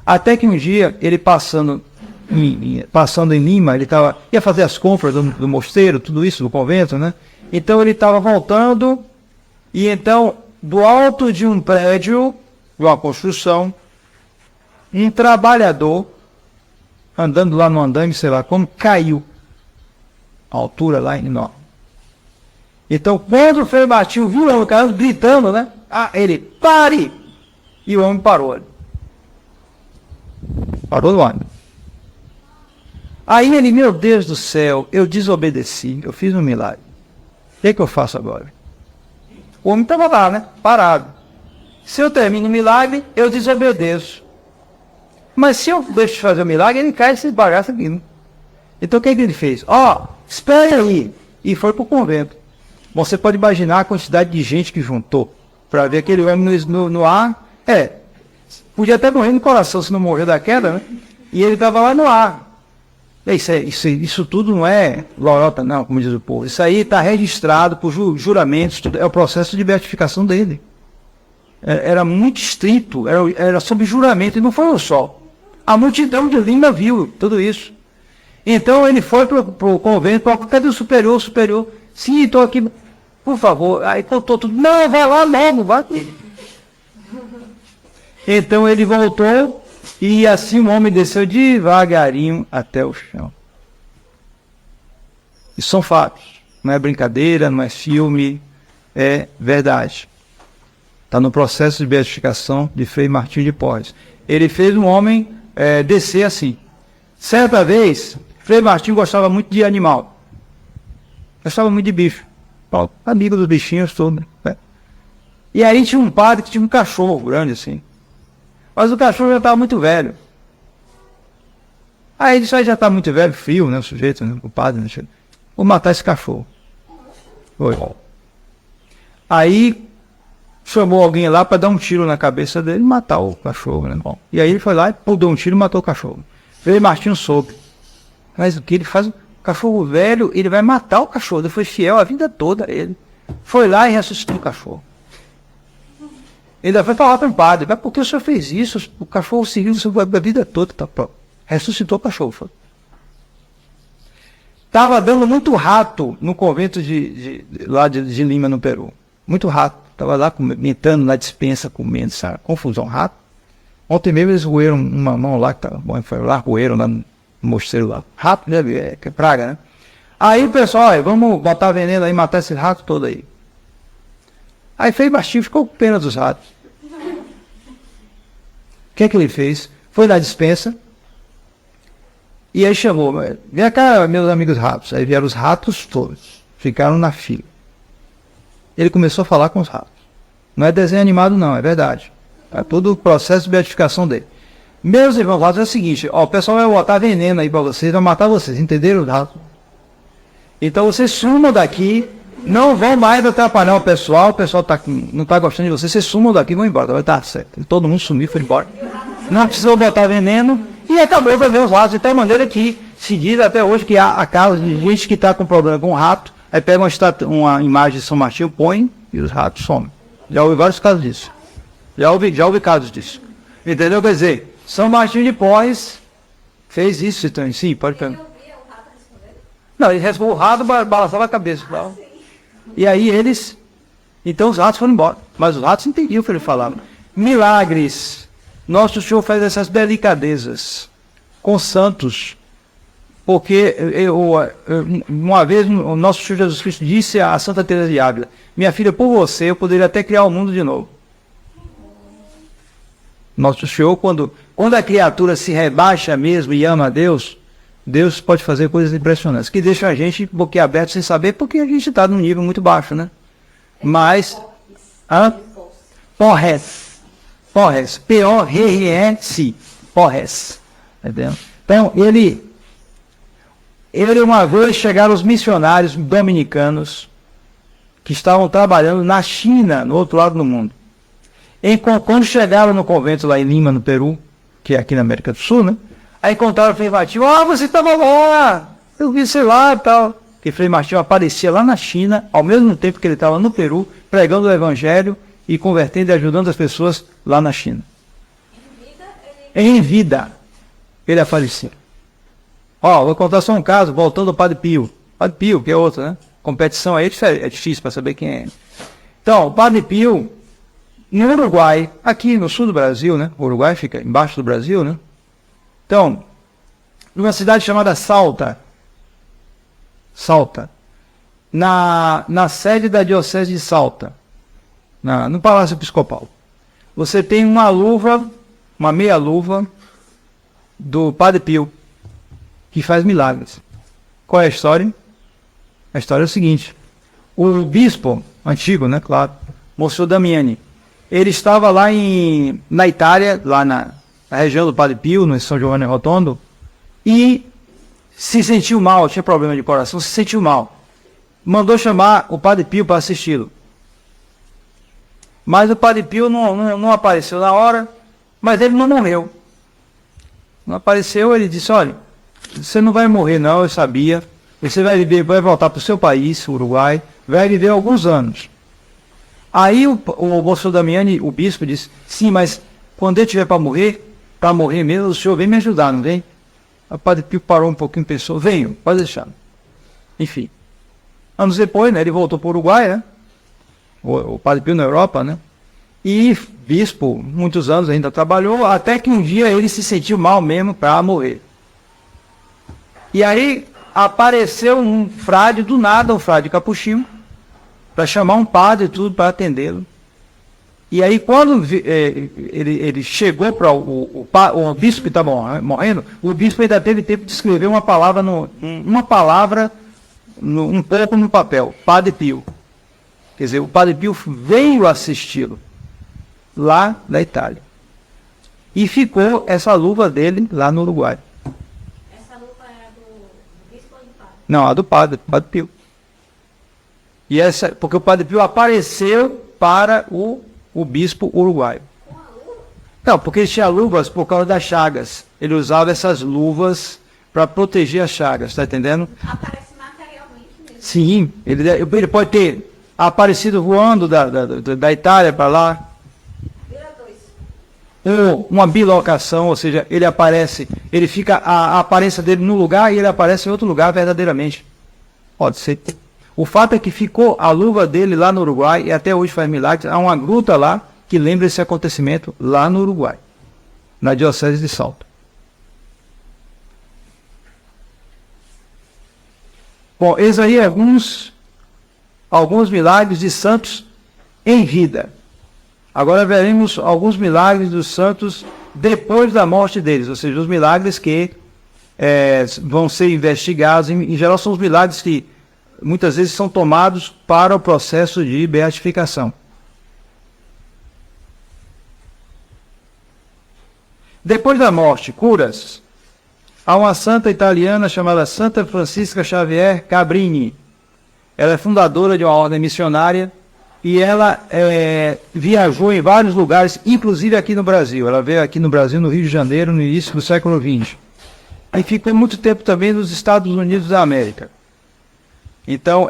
Até que um dia, ele passando em Lima, ele ia fazer as compras do mosteiro, tudo isso, do convento, né? Então ele estava voltando, e então, do alto de um prédio, de uma construção, um trabalhador, andando lá no andaime, sei lá como, caiu. A altura lá enorme. Então, quando o Frei Martinho viu o homem caindo, gritando, né? Ele, pare! E o homem parou. Parou no ônibus. Aí ele, meu Deus do céu, eu desobedeci, eu fiz um milagre. O que eu faço agora? O homem estava lá, né? Parado. Se eu termino o milagre, eu desobedeço. Mas se eu deixo de fazer o milagre, ele cai e se esbagaça aqui, né? Então o que ele fez? Espere aí. E foi para o convento. Você pode imaginar a quantidade de gente que juntou para ver aquele homem no ar. Podia até morrer no coração se não morreu da queda, né? E ele estava lá no ar. Isso tudo não é lorota, não, como diz o povo. Isso aí está registrado por juramentos, é o processo de beatificação dele. Era muito estrito, era sob juramento, e não foi o sol. A multidão de Lima viu tudo isso. Então ele foi para o convento, cadê o superior? Sim, estou aqui, por favor. Aí contou tudo. Não, vai lá logo, vai. Então ele voltou, e assim o homem desceu devagarinho até o chão. Isso são fatos. Não é brincadeira, não é filme, é verdade. Está no processo de beatificação de Frei Martinho de Porres. Ele fez um homem descer assim. Certa vez, Frei Martinho gostava muito de animal. Gostava muito de bicho. Amigo dos bichinhos todos. Né? E aí tinha um padre que tinha um cachorro grande assim. Mas o cachorro já estava muito velho. Aí ele disse, já está muito velho, frio, né? O sujeito, né? O padre, né? Vou matar esse cachorro. Foi. Aí chamou alguém lá para dar um tiro na cabeça dele e matar o cachorro, né? Bom, e aí ele foi lá e deu um tiro e matou o cachorro. Frei Martinho soube. Mas o que ele faz? O cachorro velho, ele vai matar o cachorro. Ele foi fiel a vida toda a ele. Foi lá e ressuscitou o cachorro. Ele ainda foi falar para o padre, mas por que o senhor fez isso? O cachorro seguiu a vida toda. Tá, ressuscitou o cachorro. Estava dando muito rato no convento lá de Lima, no Peru. Muito rato. Estava lá entrando na despensa, comendo, sabe? Confusão, rato. Ontem mesmo eles roeram uma mão lá, que tava, foi lá, roeram lá no mosteiro lá. Rato, né? Que é praga, né? Aí o pessoal, vamos botar veneno aí, matar esse rato todo aí. Aí Frei Martinho ficou com pena dos ratos. O que é que ele fez? Foi na despensa e aí chamou, vem cá, meus amigos ratos. Aí vieram os ratos todos, ficaram na fila. Ele começou a falar com os ratos. Não é desenho animado não, é verdade. É todo o processo de beatificação dele. Meus irmãos ratos, é o seguinte, o pessoal vai botar veneno aí para vocês, vai matar vocês, entenderam, ratos? Então vocês sumam daqui, não vão mais atrapalhar o pessoal não está gostando de vocês sumam daqui e vão embora, vai estar certo. Todo mundo sumiu, foi embora. Não precisou botar veneno e acabou para ver os ratos. De tal maneira que se diz até hoje que há casos de gente que está com problema com rato, aí pega uma imagem de São Martinho, põe e os ratos somem. Já houve vários casos disso. Já houve casos disso. Entendeu? Quer dizer, São Martinho de Porres fez isso, então, sim, pode perguntar. Não, ele respondeu o rato, balançava a cabeça. E aí então os ratos foram embora. Mas os ratos entendiam o que ele falava. Milagres. Nosso Senhor faz essas delicadezas com santos. Porque uma vez o nosso Senhor Jesus Cristo disse a Santa Teresa de Ávila, minha filha, por você eu poderia até criar o mundo de novo. Nosso Senhor, quando a criatura se rebaixa mesmo e ama a Deus, Deus pode fazer coisas impressionantes, que deixam a gente boquiaberto sem saber, porque a gente está num nível muito baixo, né? Mas, Porres, P-O-R-R-E-S, Porres, entendeu? Então, ele uma vez chegaram os missionários dominicanos que estavam trabalhando na China, no outro lado do mundo. Quando chegaram no convento lá em Lima, no Peru, que é aqui na América do Sul, né? Aí encontraram o Frei Martinho, você estava lá, eu vi você lá e tal. Porque Frei Martinho aparecia lá na China, ao mesmo tempo que ele estava no Peru, pregando o Evangelho e convertendo e ajudando as pessoas lá na China. Em vida, ele apareceu. Vou contar só um caso, voltando ao Padre Pio. Padre Pio, que é outro, né? Competição aí é difícil para saber quem é. Então, o Padre Pio, no Uruguai, aqui no sul do Brasil, né? O Uruguai fica embaixo do Brasil, né? Então, numa cidade chamada Salta, na sede da Diocese de Salta, no Palácio Episcopal, você tem uma meia luva do Padre Pio, que faz milagres. Qual é a história? A história é o seguinte, o bispo antigo, né, claro, Monsenhor Damiani, ele estava lá na Itália, lá na região do Padre Pio, no São Giovanni Rotondo, e se sentiu mal, tinha problema de coração, se sentiu mal. mandou chamar o Padre Pio para assisti-lo. Mas o Padre Pio não apareceu na hora, mas ele não morreu. Não apareceu, ele disse, olha, você não vai morrer não, eu sabia. Você vai viver, vai voltar para o seu país, o Uruguai, vai viver alguns anos. Aí o Monsenhor Damiani, o bispo, disse, sim, mas quando ele tiver para morrer mesmo, o senhor vem me ajudar, não vem? O Padre Pio parou um pouquinho e pensou, venho, pode deixar. Enfim. Anos depois, né, ele voltou para o Uruguai, né? O Padre Pio na Europa, né? E bispo, muitos anos ainda trabalhou, até que um dia ele se sentiu mal mesmo para morrer. E aí apareceu um frade, do nada, um frade capuchinho, para chamar um padre e tudo para atendê-lo. E aí quando ele chegou para o bispo que estava morrendo, o bispo ainda teve tempo de escrever uma palavra um pouco no papel, Padre Pio. Quer dizer, o Padre Pio veio assisti-lo lá na Itália. E ficou essa luva dele lá no Uruguai. Essa luva era do bispo ou do padre? Não, a do Padre Pio. E porque o Padre Pio apareceu para o bispo uruguaio. Com a luva? Não, porque ele tinha luvas por causa das chagas. Ele usava essas luvas para proteger as chagas, está entendendo? Aparece materialmente mesmo. Sim, ele pode ter aparecido voando da Itália para lá. Vira dois. Ou uma bilocação, ou seja, ele aparece, ele fica a aparência dele num lugar e ele aparece em outro lugar verdadeiramente. Pode ser. O fato é que ficou a luva dele lá no Uruguai e até hoje faz milagres. Há uma gruta lá que lembra esse acontecimento lá no Uruguai, na Diocese de Salto. Bom, esses aí alguns milagres de santos em vida. Agora veremos alguns milagres dos santos depois da morte deles, ou seja, os milagres que vão ser investigados. Em geral são os milagres que muitas vezes são tomados para o processo de beatificação. Depois da morte, curas. Há uma santa italiana chamada Santa Francisca Xavier Cabrini. Ela é fundadora de uma ordem missionária e ela viajou em vários lugares, inclusive aqui no Brasil. Ela veio aqui no Brasil, no Rio de Janeiro, no início do século XX. E ficou muito tempo também nos Estados Unidos da América. Então,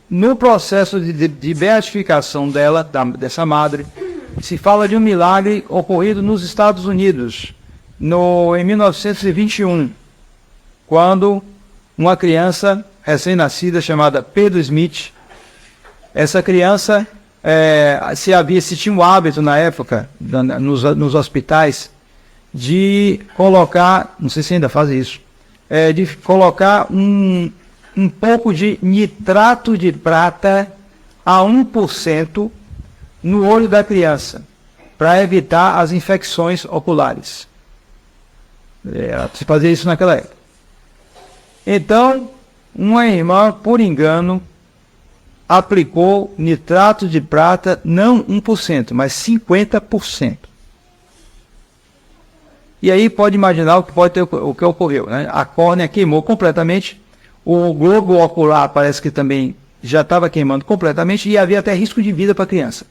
no processo de beatificação dessa madre, se fala de um milagre ocorrido nos Estados Unidos, em 1921, quando uma criança recém-nascida chamada Pedro Smith, essa criança se tinha um hábito na época, nos hospitais, de colocar, não sei se ainda faz isso, de colocar um pouco de nitrato de prata a 1% no olho da criança, para evitar as infecções oculares. Se fazia isso naquela época. Então, uma irmã, por engano, aplicou nitrato de prata, não 1%, mas 50%. E aí pode imaginar o que ocorreu, né? A córnea queimou completamente, o globo ocular parece que também já estava queimando completamente e havia até risco de vida para a criança.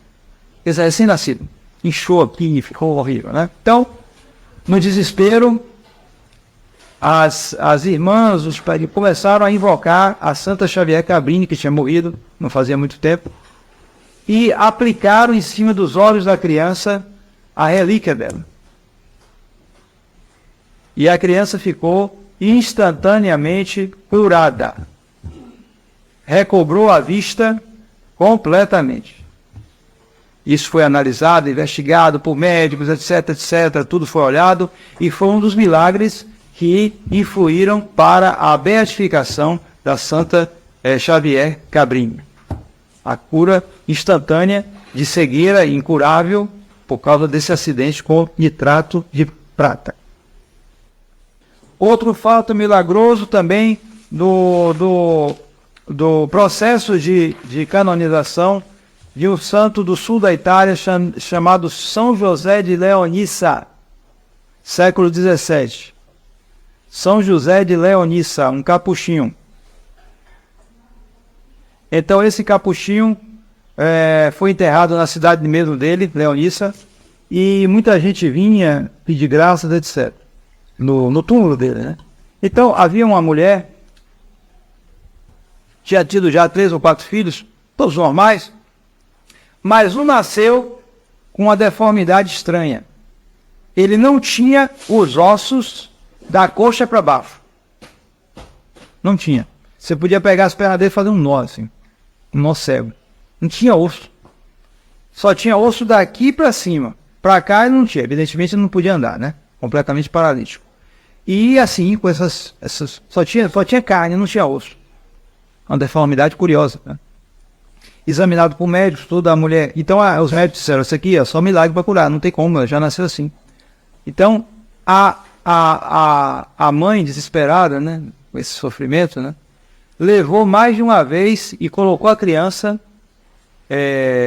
Esse é recém-nascido. Inchou aqui, ficou horrível, né? Então, no desespero, as irmãs, os pais começaram a invocar a Santa Xavier Cabrini, que tinha morrido, não fazia muito tempo, e aplicaram em cima dos olhos da criança a relíquia dela. E a criança ficou instantaneamente curada. Recobrou a vista completamente. Isso foi analisado, investigado por médicos, etc, etc. Tudo foi olhado e foi um dos milagres que influíram para a beatificação da Santa Xavier Cabrini. A cura instantânea de cegueira incurável por causa desse acidente com nitrato de prata. Outro fato milagroso também do processo de canonização de um santo do sul da Itália chamado São José de Leonissa, século XVII. São José de Leonissa, um capuchinho. Então esse capuchinho foi enterrado na cidade mesmo dele, Leonissa, e muita gente vinha pedir graças, etc. No túmulo dele, né? Então havia uma mulher, tinha tido já 3 ou 4 filhos, todos normais, mas um nasceu com uma deformidade estranha. Ele não tinha os ossos da coxa para baixo. Não tinha. Você podia pegar as pernas dele e fazer um nó assim. Um nó cego. Não tinha osso. Só tinha osso daqui para cima. Para cá ele não tinha. Evidentemente ele não podia andar, né? Completamente paralítico. E assim, com essas só tinha carne, não tinha osso. Uma deformidade curiosa, né? Examinado por médicos, toda a mulher. Então os médicos disseram, isso aqui é só milagre para curar, não tem como, ela já nasceu assim. Então a mãe desesperada, né, com esse sofrimento, né, levou mais de uma vez e colocou a criança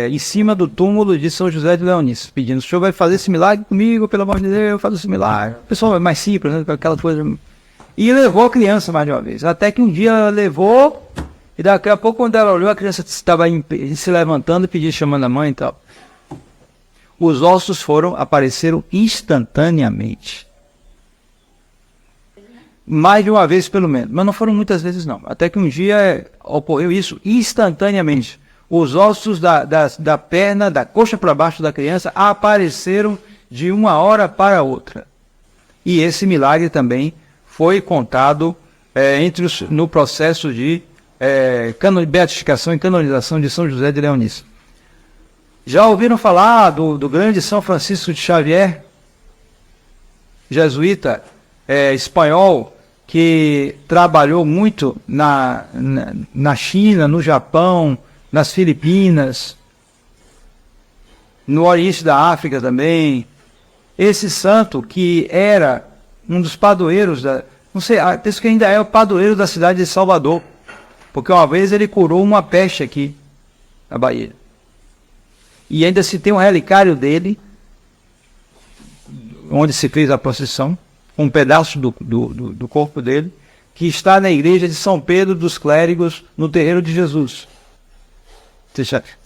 em cima do túmulo de São José de Leonissa, pedindo, o senhor vai fazer esse milagre comigo, pelo amor de Deus, faz esse milagre. O pessoal é mais simples, né, aquela coisa. E levou a criança mais de uma vez, até que um dia ela levou, e daqui a pouco quando ela olhou, a criança estava se levantando e pedindo, chamando a mãe e tal. Os ossos apareceram instantaneamente. Mais de uma vez pelo menos, mas não foram muitas vezes não. Até que um dia ocorreu isso instantaneamente. Os ossos da perna, da coxa para baixo da criança apareceram de uma hora para outra. E esse milagre também foi contado no processo de beatificação e canonização de São José de Leonissa. Já ouviram falar do grande São Francisco de Xavier, jesuíta, espanhol, que trabalhou muito na China, no Japão, nas Filipinas, no Oriente da África também. Esse santo que era um dos padroeiros, não sei, penso que ainda é o padroeiro da cidade de Salvador, porque uma vez ele curou uma peste aqui na Bahia. E ainda se tem um relicário dele, onde se fez a procissão, um pedaço do corpo dele, que está na igreja de São Pedro dos Clérigos, no Terreiro de Jesus.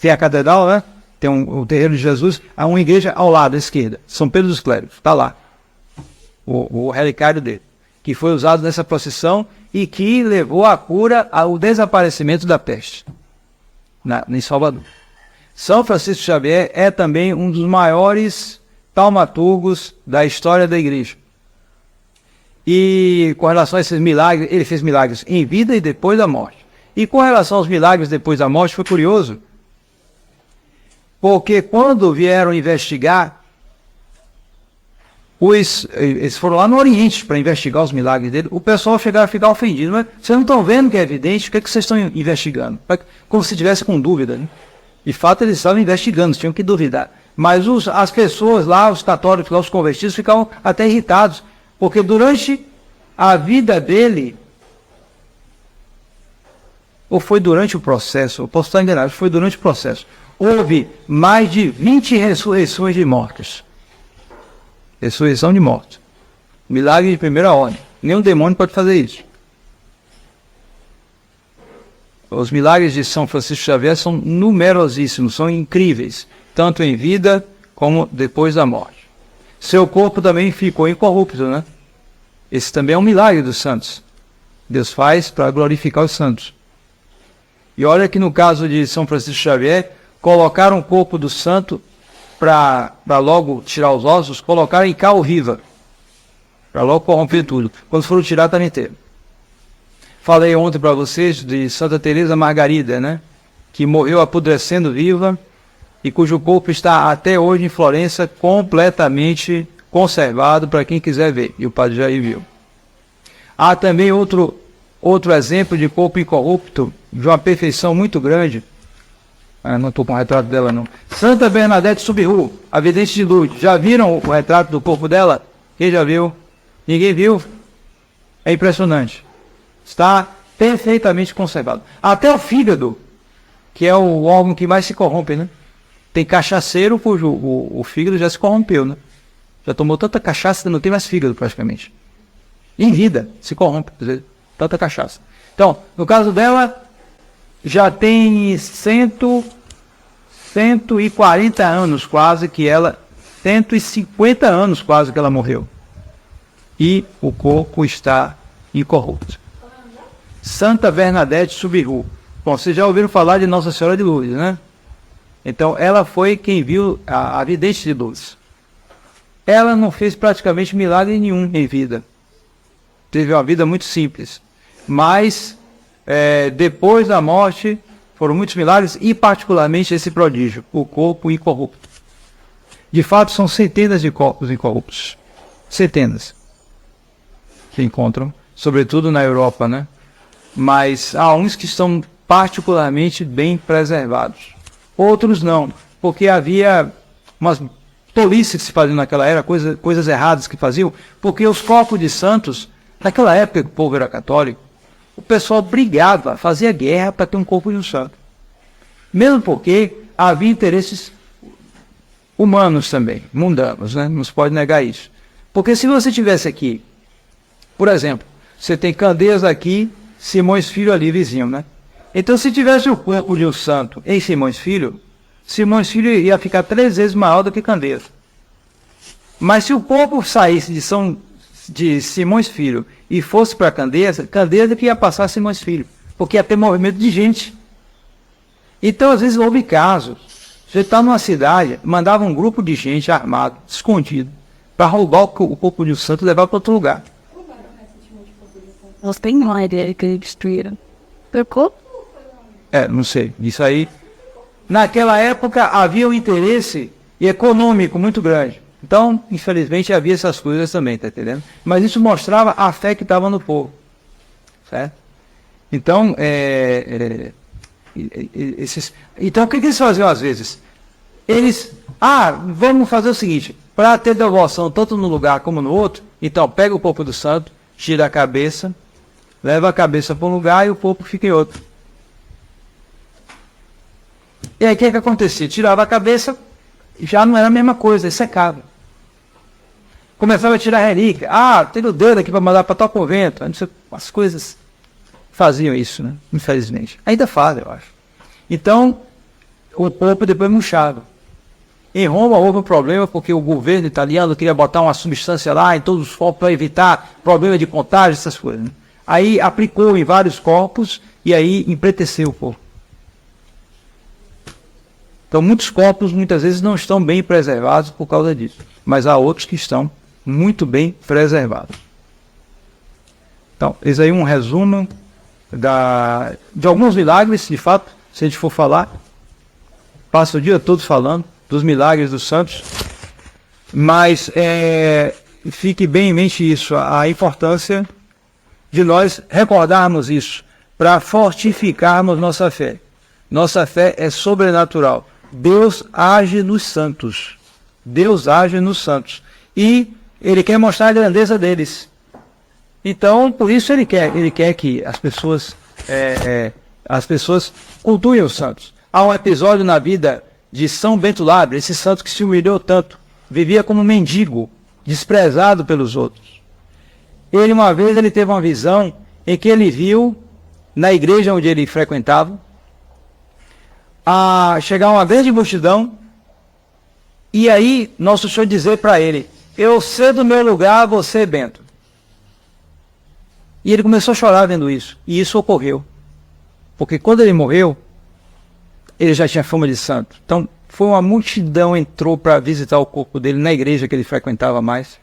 Tem a catedral, né? Tem o Terreiro de Jesus, há uma igreja ao lado, à esquerda, São Pedro dos Clérigos, está lá. O relicário dele, que foi usado nessa procissão e que levou à cura, ao desaparecimento da peste, em Salvador. São Francisco Xavier é também um dos maiores taumaturgos da história da igreja. E com relação a esses milagres, ele fez milagres em vida e depois da morte. E com relação aos milagres depois da morte, foi curioso, porque quando vieram investigar, eles foram lá no Oriente para investigar os milagres dele, o pessoal chegava a ficar ofendido. Mas vocês não estão vendo que é evidente? O que é que vocês estão investigando? Como se tivesse com dúvida, né? De fato, eles estavam investigando, tinham que duvidar. Mas as pessoas lá, os católicos lá, os convertidos, ficavam até irritados, porque durante a vida dele, ou foi durante o processo, eu posso estar enganado, foi durante o processo, houve mais de 20 ressurreições de mortos. Ressurreição de mortos. Milagre de primeira ordem. Nenhum demônio pode fazer isso. Os milagres de São Francisco Xavier são numerosíssimos, são incríveis, tanto em vida como depois da morte. Seu corpo também ficou incorrupto, né? Esse também é um milagre dos santos. Deus faz para glorificar os santos. E olha que no caso de São Francisco Xavier, colocaram o corpo do santo para logo tirar os ossos, colocaram em cal viva, para logo corromper tudo. Quando foram tirar, estava inteiro. Falei ontem para vocês de Santa Teresa Margarida, né? Que morreu apodrecendo viva e cujo corpo está até hoje em Florença completamente conservado para quem quiser ver. E o padre Jair viu. Há também outro exemplo de corpo incorrupto, de uma perfeição muito grande. Não estou com o retrato dela, não. Santa Bernadette Soubirous, a vidente de Lourdes. Já viram o retrato do corpo dela? Quem já viu? Ninguém viu? É impressionante. Está perfeitamente conservado. Até o fígado, que é o órgão que mais se corrompe, né? Tem cachaceiro cujo o fígado já se corrompeu, né? Já tomou tanta cachaça que não tem mais fígado praticamente. Em vida, se corrompe, às vezes, tanta cachaça. Então, no caso dela, já tem 140 anos quase que ela, 150 anos quase que ela morreu. E o corpo está incorrupto. Santa Bernadette Subiru. Bom, vocês já ouviram falar de Nossa Senhora de Lourdes, né? Então, ela foi quem viu a vidente de Lourdes. Ela não fez praticamente milagre nenhum em vida. Teve uma vida muito simples. Mas, depois da morte, foram muitos milagres e particularmente esse prodígio, o corpo incorrupto. De fato, são centenas de corpos incorruptos. Centenas. Se encontram, sobretudo na Europa, né? Mas há uns que estão particularmente bem preservados. Outros não, porque havia umas tolices que se faziam naquela era, coisas erradas que faziam, porque os corpos de santos, naquela época que o povo era católico, o pessoal brigava, fazia guerra para ter um corpo de um santo. Mesmo porque havia interesses humanos também, mundanos, né? Não se pode negar isso. Porque se você tivesse aqui, por exemplo, você tem Candeias aqui, Simões Filho ali, vizinho, né? Então, se tivesse o corpo de um santo em Simões Filho ia ficar 3 vezes maior do que Candeias. Mas se o corpo saísse de Simões Filho e fosse para Candeias ia passar a Simões Filho, porque ia ter movimento de gente. Então, às vezes, houve casos. Você está numa cidade, mandava um grupo de gente armado, escondido, para roubar o corpo de um santo e levar para outro lugar. Eles têm uma ideia que eles destruíram. Trocou? Não sei. Isso aí. Naquela época havia um interesse econômico muito grande. Então, infelizmente, havia essas coisas também, tá entendendo? Mas isso mostrava a fé que estava no povo. Certo? Então, então, o que eles faziam às vezes? Eles, vamos fazer o seguinte, para ter devoção tanto no lugar como no outro, então, pega o corpo do santo, tira a cabeça, leva a cabeça para um lugar e o corpo fica em outro. E aí o que acontecia? Tirava a cabeça, já não era a mesma coisa, secava. Começava a tirar a relíquia. Tem o dedo aqui para mandar para tal convento. As coisas faziam isso, né? Infelizmente. Ainda fazem, eu acho. Então, o corpo depois murchava. Em Roma houve um problema porque o governo italiano queria botar uma substância lá em todos os corpos para evitar problema de contágio, essas coisas. Né? Aí aplicou em vários corpos e aí empreteceu o corpo. Então, muitos corpos, muitas vezes, não estão bem preservados por causa disso. Mas há outros que estão muito bem preservados. Então, esse aí é um resumo de alguns milagres, de fato, se a gente for falar. Passa o dia todo falando dos milagres dos santos. Mas fique bem em mente isso, a importância de nós recordarmos isso, para fortificarmos nossa fé. Nossa fé é sobrenatural. Deus age nos santos. Deus age nos santos. E Ele quer mostrar a grandeza deles. Então, por isso Ele quer que as pessoas cultuem os santos. Há um episódio na vida de São Bento Labre, esse santo que se humilhou tanto, vivia como mendigo, desprezado pelos outros. Uma vez, ele teve uma visão em que ele viu, na igreja onde ele frequentava, chegar uma grande multidão, e aí Nosso Senhor dizer para ele: eu sei do meu lugar, você, Bento. E ele começou a chorar vendo isso, e isso ocorreu. Porque quando ele morreu, ele já tinha fama de santo. Então, foi uma multidão entrou para visitar o corpo dele na igreja que ele frequentava mais,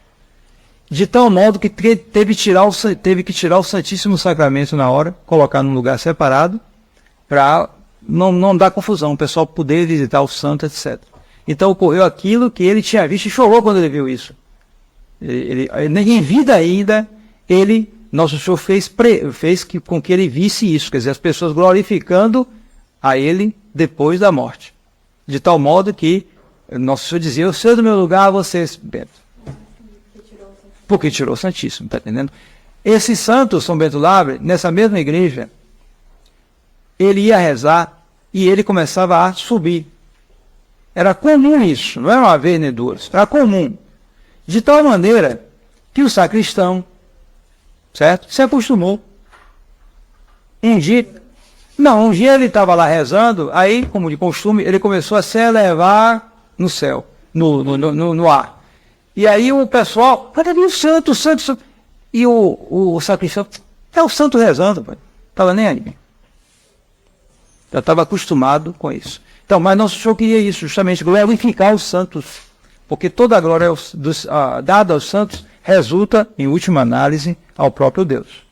de tal modo que teve que tirar o Santíssimo Sacramento na hora, colocar num lugar separado, para não dar confusão, o pessoal poder visitar o santo, etc. Então ocorreu aquilo que ele tinha visto e chorou quando ele viu isso. Em vida ainda, Nosso Senhor fez com que ele visse isso, quer dizer, as pessoas glorificando a ele depois da morte. De tal modo que Nosso Senhor dizia: eu sei do meu lugar, vocês, Bento. Porque tirou o Santíssimo, está entendendo? Esse santo, São Bento Labre, nessa mesma igreja, ele ia rezar e ele começava a subir. Era comum isso, não era uma vez nem duas, era comum. De tal maneira que o sacristão certo? Se acostumou. Um dia ele estava lá rezando, aí, como de costume, ele começou a se elevar no céu, no ar. E aí o pessoal, olha ali o santo, o santo, o santo. E o sacristão, é o santo rezando, pai. Estava nem aí. Já estava acostumado com isso. Então, mas nosso Senhor queria isso, justamente, glorificar os santos. Porque toda a glória dada aos santos resulta, em última análise, ao próprio Deus.